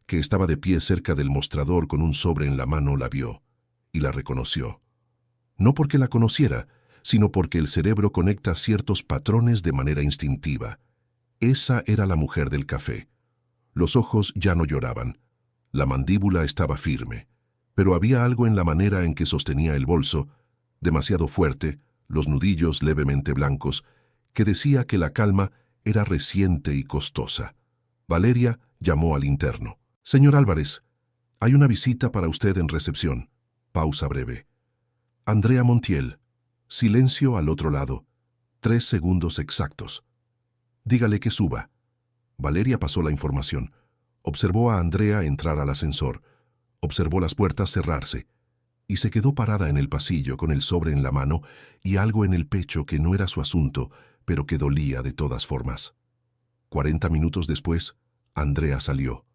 que estaba de pie cerca del mostrador con un sobre en la mano, la vio y la reconoció. No porque la conociera, sino porque el cerebro conecta ciertos patrones de manera instintiva. Esa era la mujer del café. Los ojos ya no lloraban. La mandíbula estaba firme. Pero había algo en la manera en que sostenía el bolso, demasiado fuerte, los nudillos levemente blancos, que decía que la calma era reciente y costosa. Valeria llamó al interno. «Señor Álvarez, hay una visita para usted en recepción». Pausa breve. «Andrea Montiel». Silencio al otro lado. 3 segundos exactos. «Dígale que suba». Valeria pasó la información. Observó a Andrea entrar al ascensor. Observó las puertas cerrarse. Y se quedó parada en el pasillo con el sobre en la mano y algo en el pecho que no era su asunto, pero que dolía de todas formas. 40 minutos después, Andrea salió.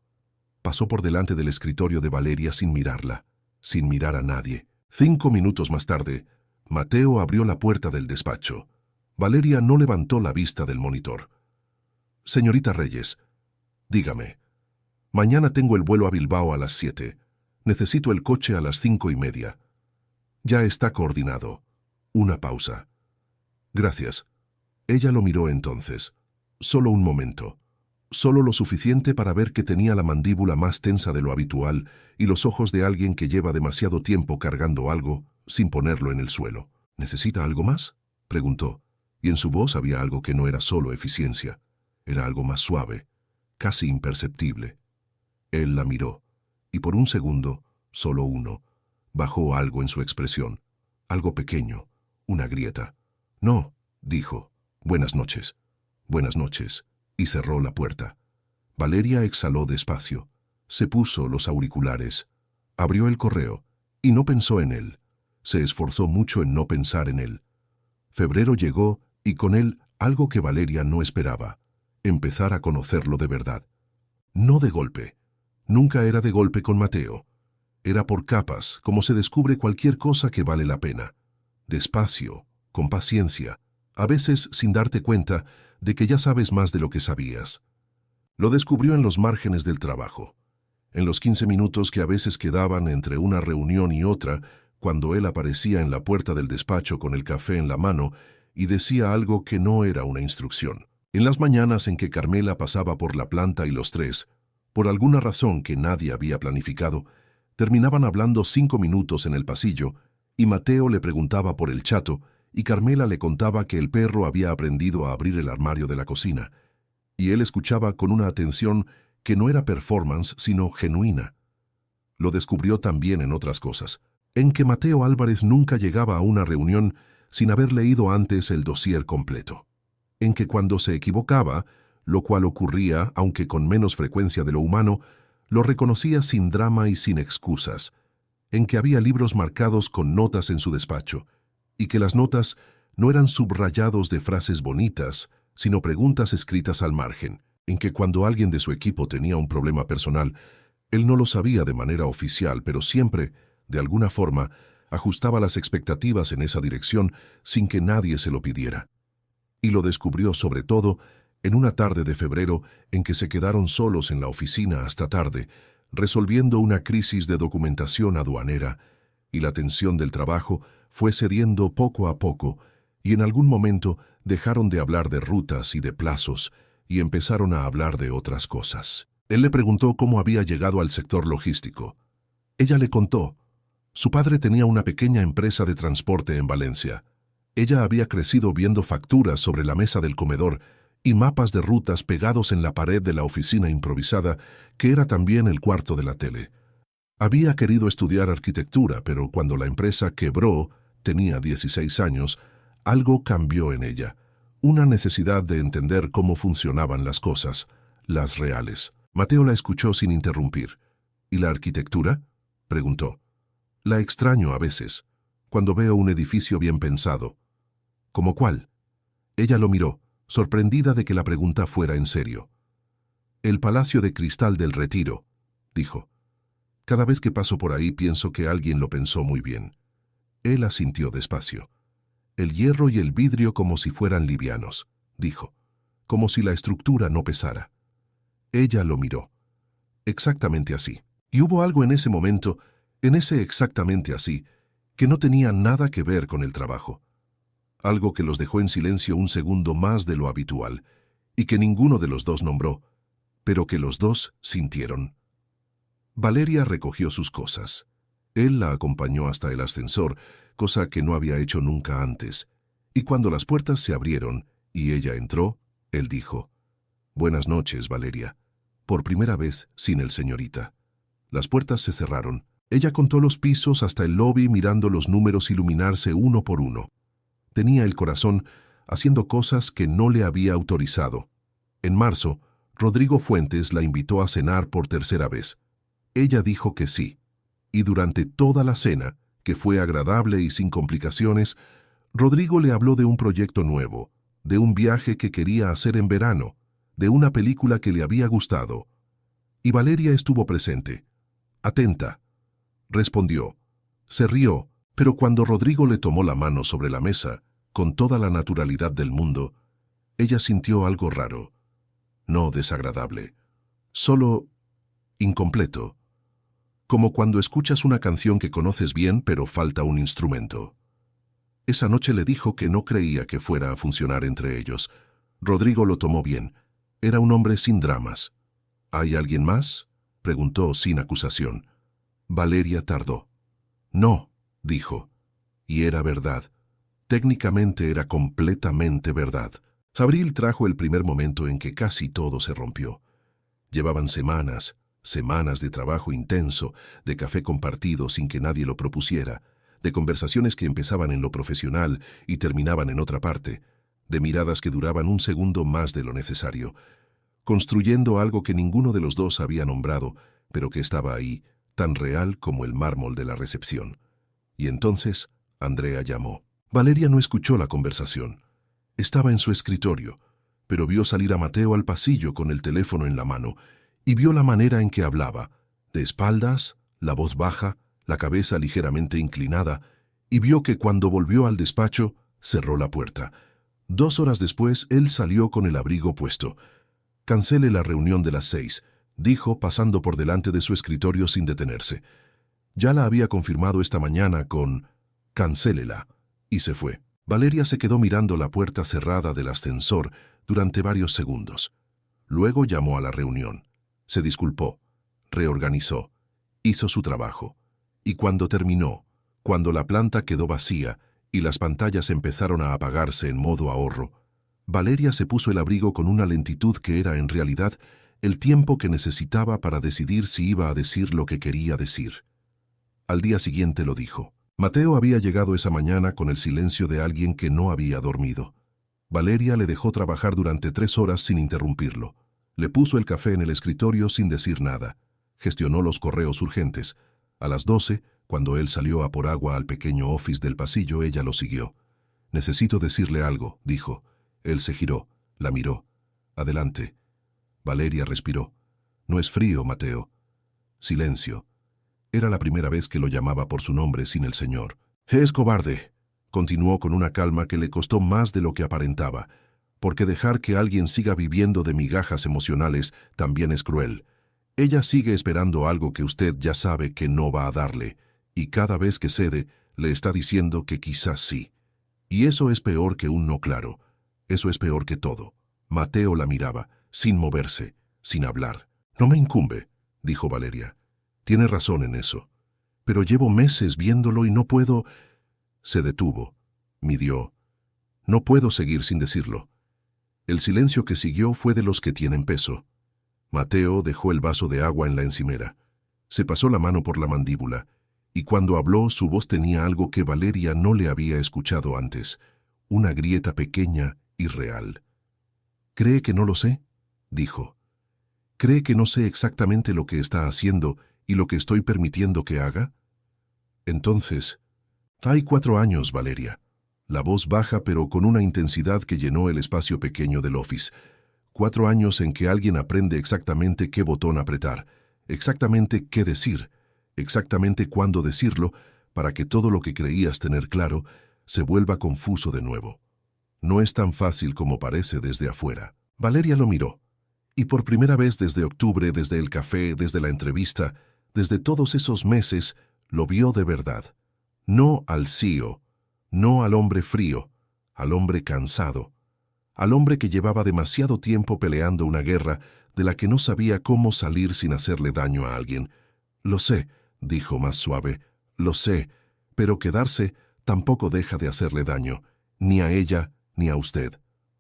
Pasó por delante del escritorio de Valeria sin mirarla, sin mirar a nadie. 5 minutos más tarde, Mateo abrió la puerta del despacho. Valeria no levantó la vista del monitor. «Señorita Reyes, dígame. Mañana tengo el vuelo a Bilbao a las 7. Necesito el coche a las 5:30. Ya está coordinado». Una pausa. «Gracias». Ella lo miró entonces. Solo un momento. Solo lo suficiente para ver que tenía la mandíbula más tensa de lo habitual y los ojos de alguien que lleva demasiado tiempo cargando algo sin ponerlo en el suelo. «¿Necesita algo más?», preguntó, y en su voz había algo que no era solo eficiencia. Era algo más suave, casi imperceptible. Él la miró, y por un segundo, solo uno, bajó algo en su expresión. Algo pequeño, una grieta. «No», dijo. «Buenas noches». «Buenas noches», y cerró la puerta. Valeria exhaló despacio. Se puso los auriculares. Abrió el correo, y no pensó en él. Se esforzó mucho en no pensar en él. Febrero llegó, y con él algo que Valeria no esperaba. Empezar a conocerlo de verdad. No de golpe. Nunca era de golpe con Mateo. Era por capas, como se descubre cualquier cosa que vale la pena. Despacio, con paciencia, a veces sin darte cuenta de que ya sabes más de lo que sabías. Lo descubrió en los márgenes del trabajo, en los 15 minutos que a veces quedaban entre una reunión y otra, cuando él aparecía en la puerta del despacho con el café en la mano y decía algo que no era una instrucción. En las mañanas en que Carmela pasaba por la planta y los tres, por alguna razón que nadie había planificado, terminaban hablando 5 minutos en el pasillo y Mateo le preguntaba por el chato y Carmela le contaba que el perro había aprendido a abrir el armario de la cocina, y él escuchaba con una atención que no era performance sino genuina. Lo descubrió también en otras cosas, en que Mateo Álvarez nunca llegaba a una reunión sin haber leído antes el dossier completo, en que cuando se equivocaba, lo cual ocurría, aunque con menos frecuencia de lo humano, lo reconocía sin drama y sin excusas, en que había libros marcados con notas en su despacho, y que las notas no eran subrayados de frases bonitas, sino preguntas escritas al margen, en que cuando alguien de su equipo tenía un problema personal, él no lo sabía de manera oficial, pero siempre, de alguna forma, ajustaba las expectativas en esa dirección sin que nadie se lo pidiera. Y lo descubrió sobre todo en una tarde de febrero en que se quedaron solos en la oficina hasta tarde, resolviendo una crisis de documentación aduanera, y la tensión del trabajo fue cediendo poco a poco, y en algún momento dejaron de hablar de rutas y de plazos, y empezaron a hablar de otras cosas. Él le preguntó cómo había llegado al sector logístico. Ella le contó. Su padre tenía una pequeña empresa de transporte en Valencia. Ella había crecido viendo facturas sobre la mesa del comedor y mapas de rutas pegados en la pared de la oficina improvisada, que era también el cuarto de la tele. Había querido estudiar arquitectura, pero cuando la empresa quebró, tenía 16 años, algo cambió en ella. Una necesidad de entender cómo funcionaban las cosas, las reales. Mateo la escuchó sin interrumpir. ¿Y la arquitectura?, preguntó. La extraño a veces, cuando veo un edificio bien pensado. ¿Cómo cuál? Ella lo miró, sorprendida de que la pregunta fuera en serio. El Palacio de Cristal del Retiro, dijo. Cada vez que paso por ahí pienso que alguien lo pensó muy bien. Él asintió despacio. El hierro y el vidrio como si fueran livianos, dijo, como si la estructura no pesara. Ella lo miró. Exactamente así. Y hubo algo en ese momento, en ese exactamente así, que no tenía nada que ver con el trabajo. Algo que los dejó en silencio un segundo más de lo habitual, y que ninguno de los dos nombró, pero que los dos sintieron. Valeria recogió sus cosas. Él la acompañó hasta el ascensor, cosa que no había hecho nunca antes, y cuando las puertas se abrieron y ella entró, él dijo, «Buenas noches, Valeria», por primera vez sin el señorita. Las puertas se cerraron. Ella contó los pisos hasta el lobby mirando los números iluminarse uno por uno. Tenía el corazón haciendo cosas que no le había autorizado. En marzo, Rodrigo Fuentes la invitó a cenar por tercera vez. Ella dijo que sí, y durante toda la cena, que fue agradable y sin complicaciones, Rodrigo le habló de un proyecto nuevo, de un viaje que quería hacer en verano, de una película que le había gustado. Y Valeria estuvo presente, atenta. Respondió, se rió, pero cuando Rodrigo le tomó la mano sobre la mesa, con toda la naturalidad del mundo, ella sintió algo raro, no desagradable, solo incompleto, como cuando escuchas una canción que conoces bien pero falta un instrumento. Esa noche le dijo que no creía que fuera a funcionar entre ellos. Rodrigo lo tomó bien. Era un hombre sin dramas. ¿Hay alguien más?, preguntó sin acusación. Valeria tardó. No, dijo. Y era verdad. Técnicamente era completamente verdad. Abril trajo el primer momento en que casi todo se rompió. Llevaban semanas de trabajo intenso, de café compartido sin que nadie lo propusiera, de conversaciones que empezaban en lo profesional y terminaban en otra parte, de miradas que duraban un segundo más de lo necesario, construyendo algo que ninguno de los dos había nombrado, pero que estaba ahí, tan real como el mármol de la recepción. Y entonces Andrea llamó. Valeria no escuchó la conversación. Estaba en su escritorio, pero vio salir a Mateo al pasillo con el teléfono en la mano y vio la manera en que hablaba, de espaldas, la voz baja, la cabeza ligeramente inclinada, y vio que cuando volvió al despacho, cerró la puerta. 2 horas después, él salió con el abrigo puesto. «Cancele la reunión de las 6», dijo pasando por delante de su escritorio sin detenerse. Ya la había confirmado esta mañana con «cancélela», y se fue. Valeria se quedó mirando la puerta cerrada del ascensor durante varios segundos. Luego llamó a la reunión. Se disculpó, reorganizó, hizo su trabajo. Y cuando terminó, cuando la planta quedó vacía y las pantallas empezaron a apagarse en modo ahorro, Valeria se puso el abrigo con una lentitud que era en realidad el tiempo que necesitaba para decidir si iba a decir lo que quería decir. Al día siguiente lo dijo. Mateo había llegado esa mañana con el silencio de alguien que no había dormido. Valeria le dejó trabajar durante 3 horas sin interrumpirlo. Le puso el café en el escritorio sin decir nada. Gestionó los correos urgentes. A las 12, cuando él salió a por agua al pequeño office del pasillo, ella lo siguió. «Necesito decirle algo», dijo. Él se giró. La miró. Adelante. Valeria respiró. No es frío, Mateo. Silencio. Era la primera vez que lo llamaba por su nombre sin el señor. Es cobarde, continuó con una calma que le costó más de lo que aparentaba, porque dejar que alguien siga viviendo de migajas emocionales también es cruel. Ella sigue esperando algo que usted ya sabe que no va a darle, y cada vez que cede, le está diciendo que quizás sí. Y eso es peor que un no claro. Eso es peor que todo. Mateo la miraba, sin moverse, sin hablar. No me incumbe, dijo Valeria. Tiene razón en eso. Pero llevo meses viéndolo y no puedo... Se detuvo. Midió. No puedo seguir sin decirlo. El silencio que siguió fue de los que tienen peso. Mateo dejó el vaso de agua en la encimera. Se pasó la mano por la mandíbula, y cuando habló su voz tenía algo que Valeria no le había escuchado antes, una grieta pequeña y real. «¿Cree que no lo sé?», dijo. «¿Cree que no sé exactamente lo que está haciendo y lo que estoy permitiendo que haga?». Entonces, «Hay 4 años, Valeria». La voz baja pero con una intensidad que llenó el espacio pequeño del office. 4 años en que alguien aprende exactamente qué botón apretar, exactamente qué decir, exactamente cuándo decirlo, para que todo lo que creías tener claro se vuelva confuso de nuevo. No es tan fácil como parece desde afuera. Valeria lo miró, y por primera vez desde octubre, desde el café, desde la entrevista, desde todos esos meses, lo vio de verdad. No al CEO, no al hombre frío, al hombre cansado, al hombre que llevaba demasiado tiempo peleando una guerra de la que no sabía cómo salir sin hacerle daño a alguien. «Lo sé», dijo más suave, «lo sé, pero quedarse tampoco deja de hacerle daño, ni a ella ni a usted».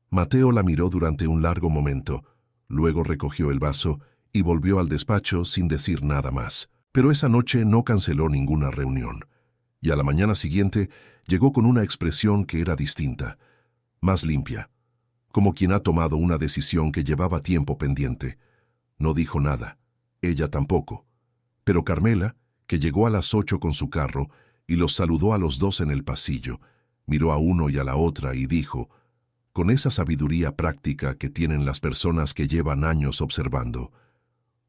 Mateo la miró durante un largo momento, luego recogió el vaso y volvió al despacho sin decir nada más. Pero esa noche no canceló ninguna reunión, y a la mañana siguiente llegó con una expresión que era distinta, más limpia, como quien ha tomado una decisión que llevaba tiempo pendiente. No dijo nada, ella tampoco, pero Carmela, que llegó a las 8 con su carro y los saludó a los dos en el pasillo, miró a uno y a la otra y dijo, con esa sabiduría práctica que tienen las personas que llevan años observando,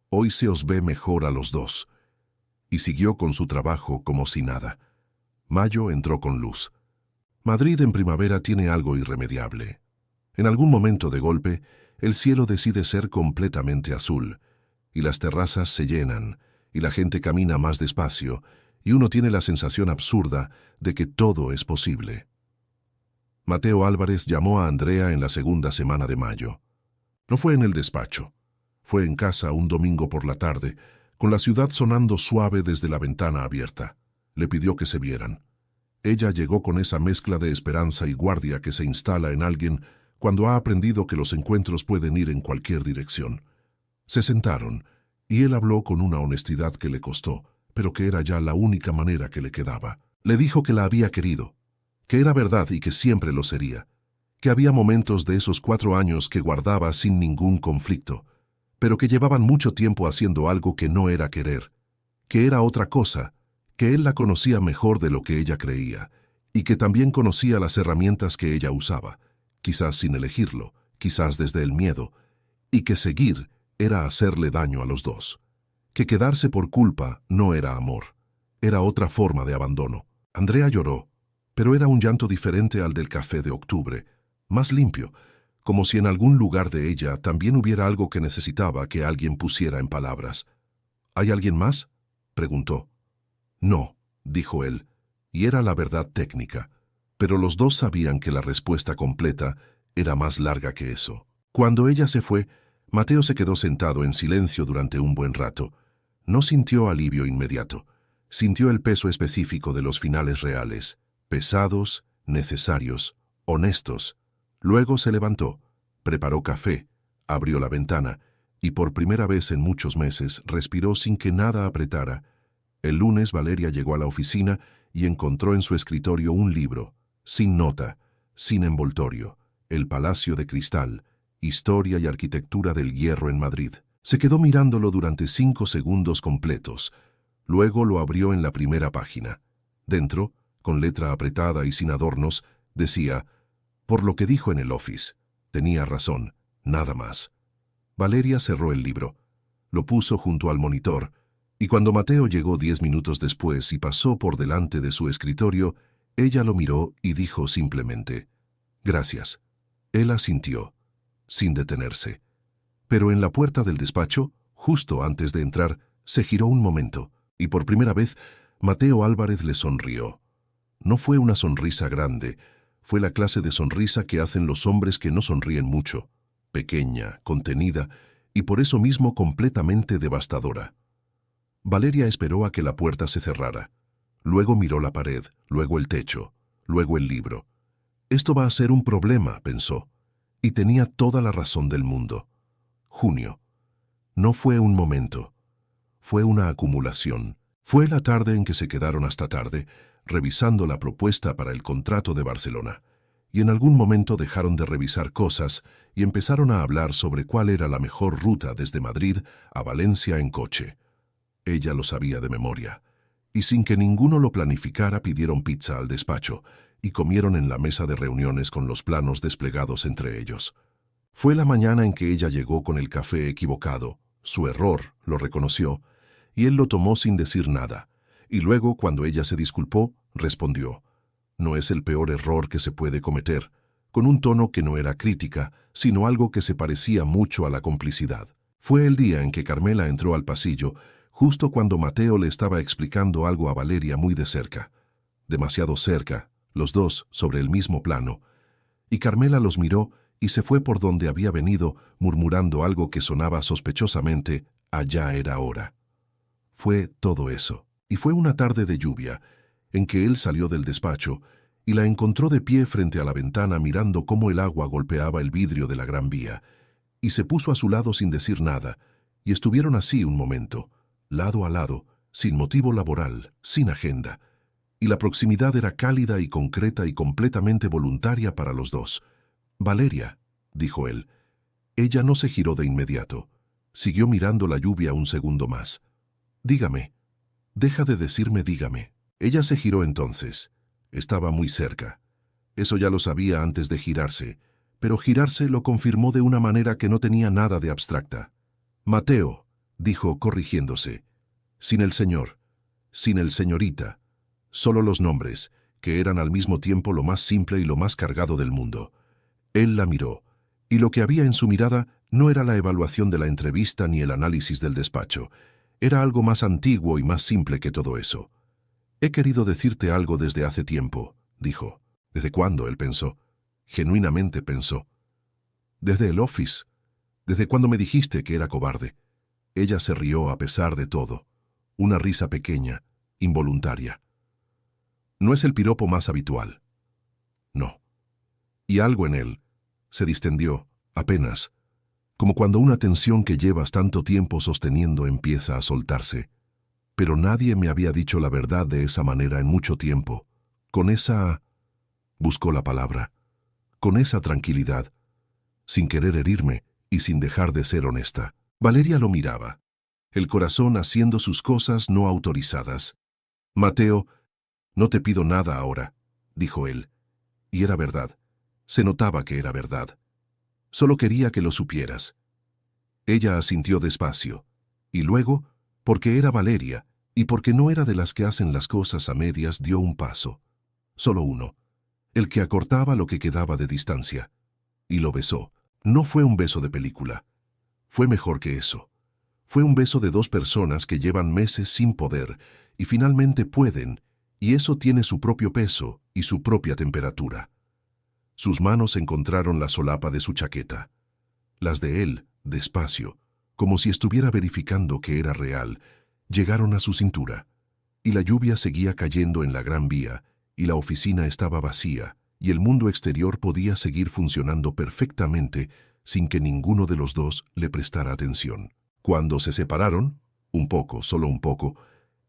«Hoy se os ve mejor a los dos», y siguió con su trabajo como si nada. Mayo entró con luz. Madrid en primavera tiene algo irremediable. En algún momento de golpe, el cielo decide ser completamente azul, y las terrazas se llenan, y la gente camina más despacio, y uno tiene la sensación absurda de que todo es posible. Mateo Álvarez llamó a Andrea en la segunda semana de mayo. No fue en el despacho. Fue en casa un domingo por la tarde, con la ciudad sonando suave desde la ventana abierta. Le pidió que se vieran. Ella llegó con esa mezcla de esperanza y guardia que se instala en alguien cuando ha aprendido que los encuentros pueden ir en cualquier dirección. Se sentaron, y él habló con una honestidad que le costó, pero que era ya la única manera que le quedaba. Le dijo que la había querido, que era verdad y que siempre lo sería, que había momentos de esos 4 años que guardaba sin ningún conflicto, pero que llevaban mucho tiempo haciendo algo que no era querer, que era otra cosa, que él la conocía mejor de lo que ella creía, y que también conocía las herramientas que ella usaba, quizás sin elegirlo, quizás desde el miedo, y que seguir era hacerle daño a los dos, que quedarse por culpa no era amor, era otra forma de abandono. Andrea lloró, pero era un llanto diferente al del café de octubre, más limpio, como si en algún lugar de ella también hubiera algo que necesitaba que alguien pusiera en palabras. «¿Hay alguien más?», preguntó. «No», dijo él, y era la verdad técnica, pero los dos sabían que la respuesta completa era más larga que eso. Cuando ella se fue, Mateo se quedó sentado en silencio durante un buen rato. No sintió alivio inmediato, sintió el peso específico de los finales reales, pesados, necesarios, honestos. Luego se levantó, preparó café, abrió la ventana, y por primera vez en muchos meses respiró sin que nada apretara. El lunes Valeria llegó a la oficina y encontró en su escritorio un libro, sin nota, sin envoltorio, El Palacio de Cristal, Historia y Arquitectura del Hierro en Madrid. Se quedó mirándolo durante 5 segundos completos. Luego lo abrió en la primera página. Dentro, con letra apretada y sin adornos, decía, «Por lo que dijo en el office, Tenía razón, nada más. Valeria cerró el libro, lo puso junto al monitor, y cuando Mateo llegó 10 minutos después y pasó por delante de su escritorio, ella lo miró y dijo simplemente, «Gracias». Él asintió, sin detenerse. Pero en la puerta del despacho, justo antes de entrar, se giró un momento, y por primera vez, Mateo Álvarez le sonrió. No fue una sonrisa grande, fue la clase de sonrisa que hacen los hombres que no sonríen mucho, pequeña, contenida, y por eso mismo completamente devastadora. Valeria esperó a que la puerta se cerrara. Luego miró la pared, luego el techo, luego el libro. Esto va a ser un problema, pensó, y tenía toda la razón del mundo. Junio. No fue un momento, fue una acumulación. Fue la tarde en que se quedaron hasta tarde, revisando la propuesta para el contrato de Barcelona, y en algún momento dejaron de revisar cosas y empezaron a hablar sobre cuál era la mejor ruta desde Madrid a Valencia en coche. Ella lo sabía de memoria, y sin que ninguno lo planificara pidieron pizza al despacho y comieron en la mesa de reuniones con los planos desplegados entre ellos. Fue la mañana en que ella llegó con el café equivocado, su error, lo reconoció, y él lo tomó sin decir nada, y luego, cuando ella se disculpó, respondió, «No es el peor error que se puede cometer», con un tono que no era crítica, sino algo que se parecía mucho a la complicidad. Fue el día en que Carmela entró al pasillo, justo cuando Mateo le estaba explicando algo a Valeria muy de cerca. Demasiado cerca, los dos sobre el mismo plano, y Carmela los miró y se fue por donde había venido, murmurando algo que sonaba sospechosamente, «allá era hora». Fue todo eso, y fue una tarde de lluvia, en que él salió del despacho y la encontró de pie frente a la ventana mirando cómo el agua golpeaba el vidrio de la Gran Vía, y se puso a su lado sin decir nada, y estuvieron así un momento, lado a lado, sin motivo laboral, sin agenda, y la proximidad era cálida y concreta y completamente voluntaria para los dos. «Valeria», dijo él. Ella no se giró de inmediato, siguió mirando la lluvia un segundo más. «Dígame». «Deja de decirme dígame». Ella se giró entonces. Estaba muy cerca. Eso ya lo sabía antes de girarse, pero girarse lo confirmó de una manera que no tenía nada de abstracta. «Mateo», dijo corrigiéndose. «Sin el señor, sin el señorita, solo los nombres, que eran al mismo tiempo lo más simple y lo más cargado del mundo». Él la miró, y lo que había en su mirada no era la evaluación de la entrevista ni el análisis del despacho. Era algo más antiguo y más simple que todo eso. «He querido decirte algo desde hace tiempo», dijo. «¿Desde cuándo?», él pensó. Genuinamente pensó. «Desde el office. Desde cuando me dijiste que era cobarde». Ella se rió a pesar de todo. Una risa pequeña, involuntaria. «No es el piropo más habitual». «No». Y algo en él se distendió, apenas, como cuando una tensión que llevas tanto tiempo sosteniendo empieza a soltarse. «Pero nadie me había dicho la verdad de esa manera en mucho tiempo, con esa...» buscó la palabra, «con esa tranquilidad, sin querer herirme y sin dejar de ser honesta». Valeria lo miraba, el corazón haciendo sus cosas no autorizadas. «Mateo, no te pido nada ahora», dijo él. Y era verdad. Se notaba que era verdad. «Solo quería que lo supieras». Ella asintió despacio, y luego, porque era Valeria, y porque no era de las que hacen las cosas a medias, dio un paso. Solo uno, el que acortaba lo que quedaba de distancia. Y lo besó. No fue un beso de película. Fue mejor que eso. Fue un beso de dos personas que llevan meses sin poder, y finalmente pueden, y eso tiene su propio peso y su propia temperatura. Sus manos encontraron la solapa de su chaqueta. Las de él, despacio, como si estuviera verificando que era real, llegaron a su cintura. Y la lluvia seguía cayendo en la Gran Vía, y la oficina estaba vacía, y el mundo exterior podía seguir funcionando perfectamente sin que ninguno de los dos le prestara atención. Cuando se separaron, un poco, solo un poco,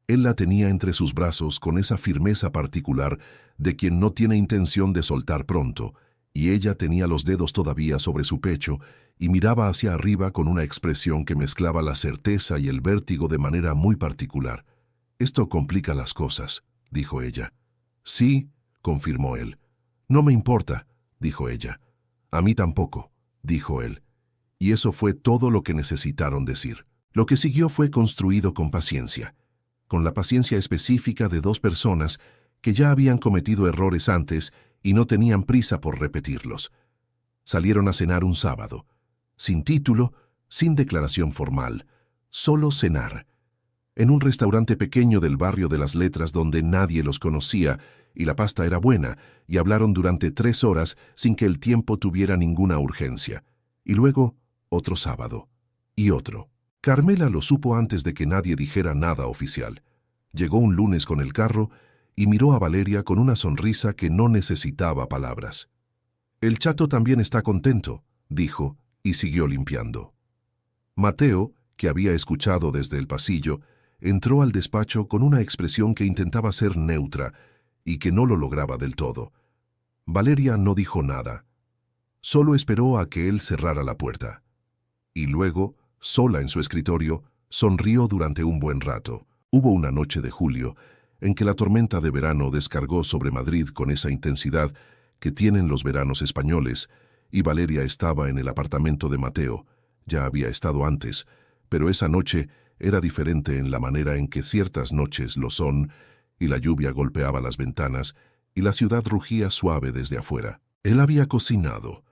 él la tenía entre sus brazos con esa firmeza particular de quien no tiene intención de soltar pronto, y ella tenía los dedos todavía sobre su pecho y miraba hacia arriba con una expresión que mezclaba la certeza y el vértigo de manera muy particular. «Esto complica las cosas», dijo ella. «Sí», confirmó él. «No me importa», dijo ella. «A mí tampoco». dijo él. Y eso fue todo lo que necesitaron decir. Lo que siguió fue construido con paciencia, con la paciencia específica de dos personas que ya habían cometido errores antes y no tenían prisa por repetirlos. Salieron a cenar un sábado, sin título, sin declaración formal, solo cenar, en un restaurante pequeño del barrio de las Letras donde nadie los conocía y la pasta era buena, y hablaron durante 3 horas sin que el tiempo tuviera ninguna urgencia. Y luego, otro sábado, y otro. Carmela lo supo antes de que nadie dijera nada oficial. Llegó un lunes con el carro y miró a Valeria con una sonrisa que no necesitaba palabras. «El chato también está contento», dijo, y siguió limpiando. Mateo, que había escuchado desde el pasillo, entró al despacho con una expresión que intentaba ser neutra y que no lo lograba del todo. Valeria no dijo nada. Solo esperó a que él cerrara la puerta. Y luego, sola en su escritorio, sonrió durante un buen rato. Hubo una noche de julio en que la tormenta de verano descargó sobre Madrid con esa intensidad que tienen los veranos españoles, y Valeria estaba en el apartamento de Mateo. Ya había estado antes, pero esa noche era diferente en la manera en que ciertas noches lo son, y la lluvia golpeaba las ventanas, y la ciudad rugía suave desde afuera. Él había cocinado.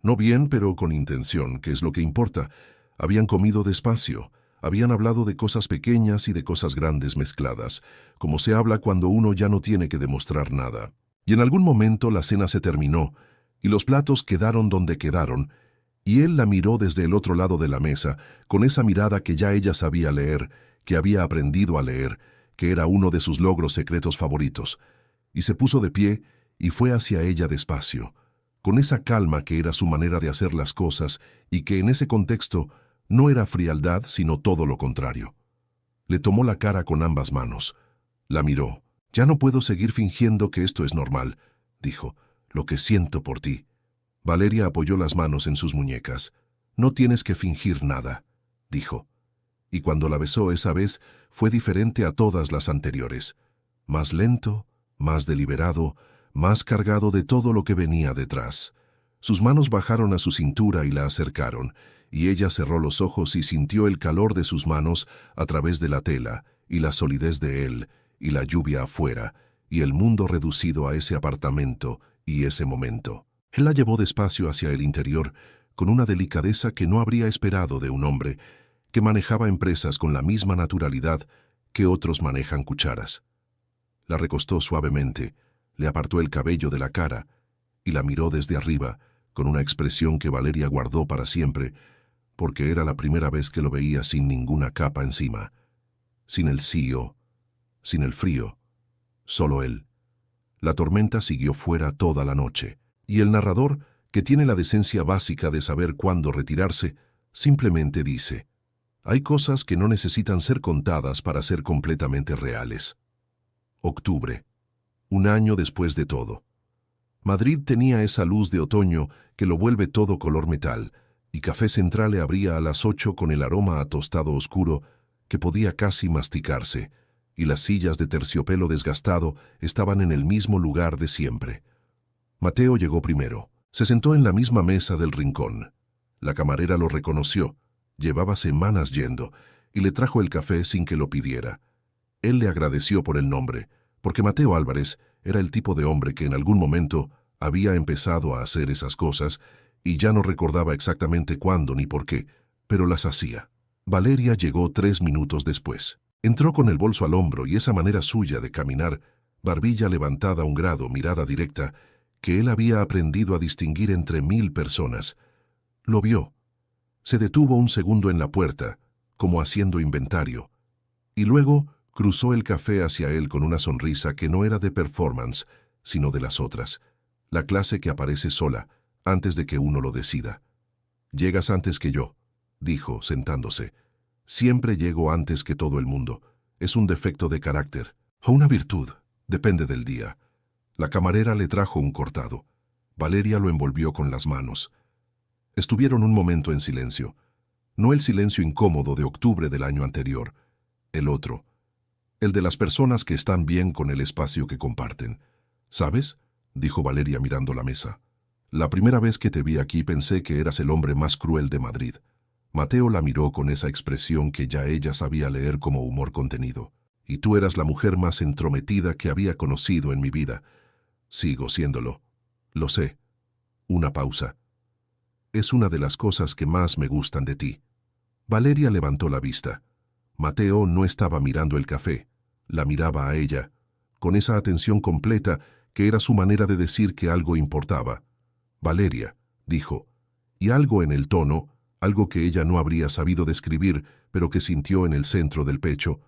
No bien, pero con intención, que es lo que importa. Habían comido despacio. Habían hablado de cosas pequeñas y de cosas grandes mezcladas, como se habla cuando uno ya no tiene que demostrar nada. Y en algún momento la cena se terminó, y los platos quedaron donde quedaron, y él la miró desde el otro lado de la mesa, con esa mirada que ya ella sabía leer, que había aprendido a leer, que era uno de sus logros secretos favoritos, y se puso de pie y fue hacia ella despacio, con esa calma que era su manera de hacer las cosas y que en ese contexto no era frialdad sino todo lo contrario. Le tomó la cara con ambas manos. La miró. «Ya no puedo seguir fingiendo que esto es normal», dijo. «Lo que siento por ti». Valeria apoyó las manos en sus muñecas. «No tienes que fingir nada», dijo. Y cuando la besó esa vez fue diferente a todas las anteriores. Más lento, más deliberado, más cargado de todo lo que venía detrás. Sus manos bajaron a su cintura y la acercaron, y ella cerró los ojos y sintió el calor de sus manos a través de la tela, y la solidez de él, y la lluvia afuera, y el mundo reducido a ese apartamento y ese momento. Él la llevó despacio hacia el interior, con una delicadeza que no habría esperado de un hombre que manejaba empresas con la misma naturalidad que otros manejan cucharas. La recostó suavemente, le apartó el cabello de la cara y la miró desde arriba, con una expresión que Valeria guardó para siempre, porque era la primera vez que lo veía sin ninguna capa encima, sin el CEO, sin el frío, solo él. La tormenta siguió fuera toda la noche, y el narrador, que tiene la decencia básica de saber cuándo retirarse, simplemente dice: «Hay cosas que no necesitan ser contadas para ser completamente reales». Octubre. Un año después de todo. Madrid tenía esa luz de otoño que lo vuelve todo color metal, y Café Central le abría a las 8 con el aroma a tostado oscuro que podía casi masticarse, y las sillas de terciopelo desgastado estaban en el mismo lugar de siempre. Mateo llegó primero. Se sentó en la misma mesa del rincón. La camarera lo reconoció. Llevaba semanas yendo, y le trajo el café sin que lo pidiera. Él le agradeció por el nombre, porque Mateo Álvarez era el tipo de hombre que en algún momento había empezado a hacer esas cosas y ya no recordaba exactamente cuándo ni por qué, pero las hacía. Valeria llegó 3 minutos después. Entró con el bolso al hombro y esa manera suya de caminar, barbilla levantada a un grado, mirada directa, que él había aprendido a distinguir entre 1000 personas. Lo vio. Se detuvo un segundo en la puerta, como haciendo inventario, y luego cruzó el café hacia él con una sonrisa que no era de performance, sino de las otras, la clase que aparece sola, antes de que uno lo decida. «Llegas antes que yo», dijo, sentándose. «Siempre llego antes que todo el mundo. Es un defecto de carácter, o una virtud, depende del día». La camarera le trajo un cortado. Valeria lo envolvió con las manos. Estuvieron un momento en silencio. No el silencio incómodo de octubre del año anterior, el otro, el de las personas que están bien con el espacio que comparten. «¿Sabes?», dijo Valeria mirando la mesa. La primera vez que te vi aquí pensé que eras el hombre más cruel de Madrid. Mateo la miró con esa expresión que ya ella sabía leer como humor contenido. Y tú eras la mujer más entrometida que había conocido en mi vida. Sigo siéndolo. Lo sé. Una pausa. Es una de las cosas que más me gustan de ti. Valeria levantó la vista. Mateo no estaba mirando el café. La miraba a ella, con esa atención completa que era su manera de decir que algo importaba. Valeria, dijo, y algo en el tono, algo que ella no habría sabido describir, pero que sintió en el centro del pecho,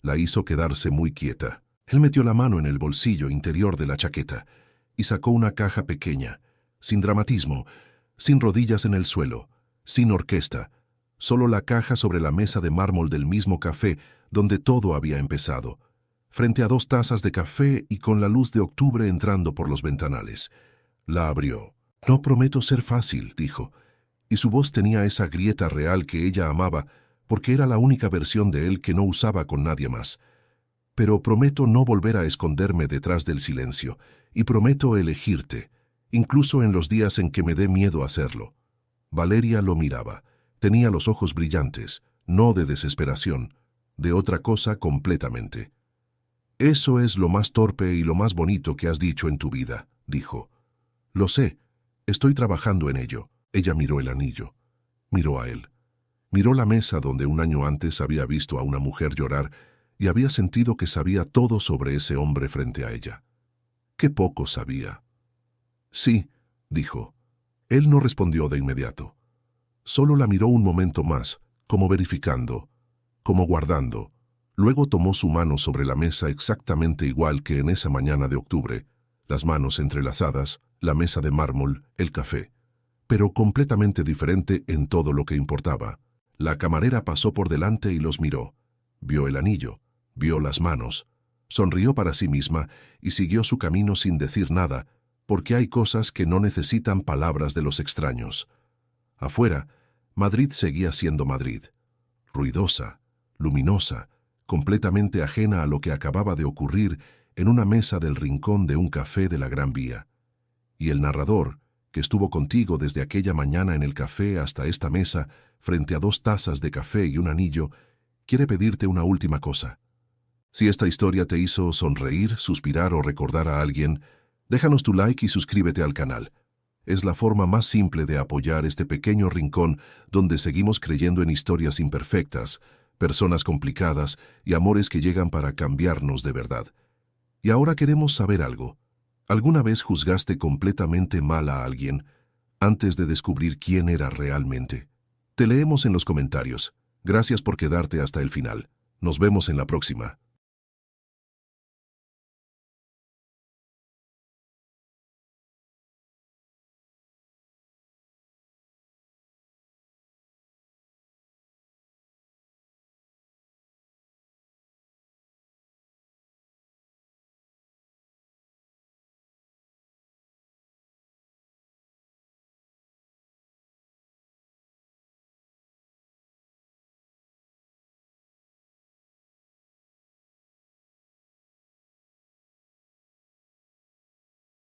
la hizo quedarse muy quieta. Él metió la mano en el bolsillo interior de la chaqueta y sacó una caja pequeña, sin dramatismo, sin rodillas en el suelo, sin orquesta, solo la caja sobre la mesa de mármol del mismo café donde todo había empezado, frente a 2 tazas de café y con la luz de octubre entrando por los ventanales. La abrió. No prometo ser fácil, dijo, y su voz tenía esa grieta real que ella amaba, porque era la única versión de él que no usaba con nadie más. Pero prometo no volver a esconderme detrás del silencio, y prometo elegirte, incluso en los días en que me dé miedo hacerlo. Valeria lo miraba. Tenía los ojos brillantes, no de desesperación, de otra cosa completamente. Eso es lo más torpe y lo más bonito que has dicho en tu vida, dijo. Lo sé. Estoy trabajando en ello. Ella miró el anillo. Miró a él. Miró la mesa donde un año antes había visto a una mujer llorar y había sentido que sabía todo sobre ese hombre frente a ella. Qué poco sabía. Sí, dijo. Él no respondió de inmediato. Solo la miró un momento más, como verificando, como guardando. Luego tomó su mano sobre la mesa exactamente igual que en esa mañana de octubre, las manos entrelazadas, la mesa de mármol, el café. Pero completamente diferente en todo lo que importaba. La camarera pasó por delante y los miró. Vio el anillo, vio las manos, sonrió para sí misma y siguió su camino sin decir nada, porque hay cosas que no necesitan palabras de los extraños. Afuera, Madrid seguía siendo Madrid. Ruidosa, luminosa, completamente ajena a lo que acababa de ocurrir en una mesa del rincón de un café de la Gran Vía. Y el narrador, que estuvo contigo desde aquella mañana en el café hasta esta mesa, frente a 2 tazas de café y un anillo, quiere pedirte una última cosa. Si esta historia te hizo sonreír, suspirar o recordar a alguien, déjanos tu like y suscríbete al canal. Es la forma más simple de apoyar este pequeño rincón donde seguimos creyendo en historias imperfectas, personas complicadas y amores que llegan para cambiarnos de verdad. Y ahora queremos saber algo. ¿Alguna vez juzgaste completamente mal a alguien antes de descubrir quién era realmente? Te leemos en los comentarios. Gracias por quedarte hasta el final. Nos vemos en la próxima.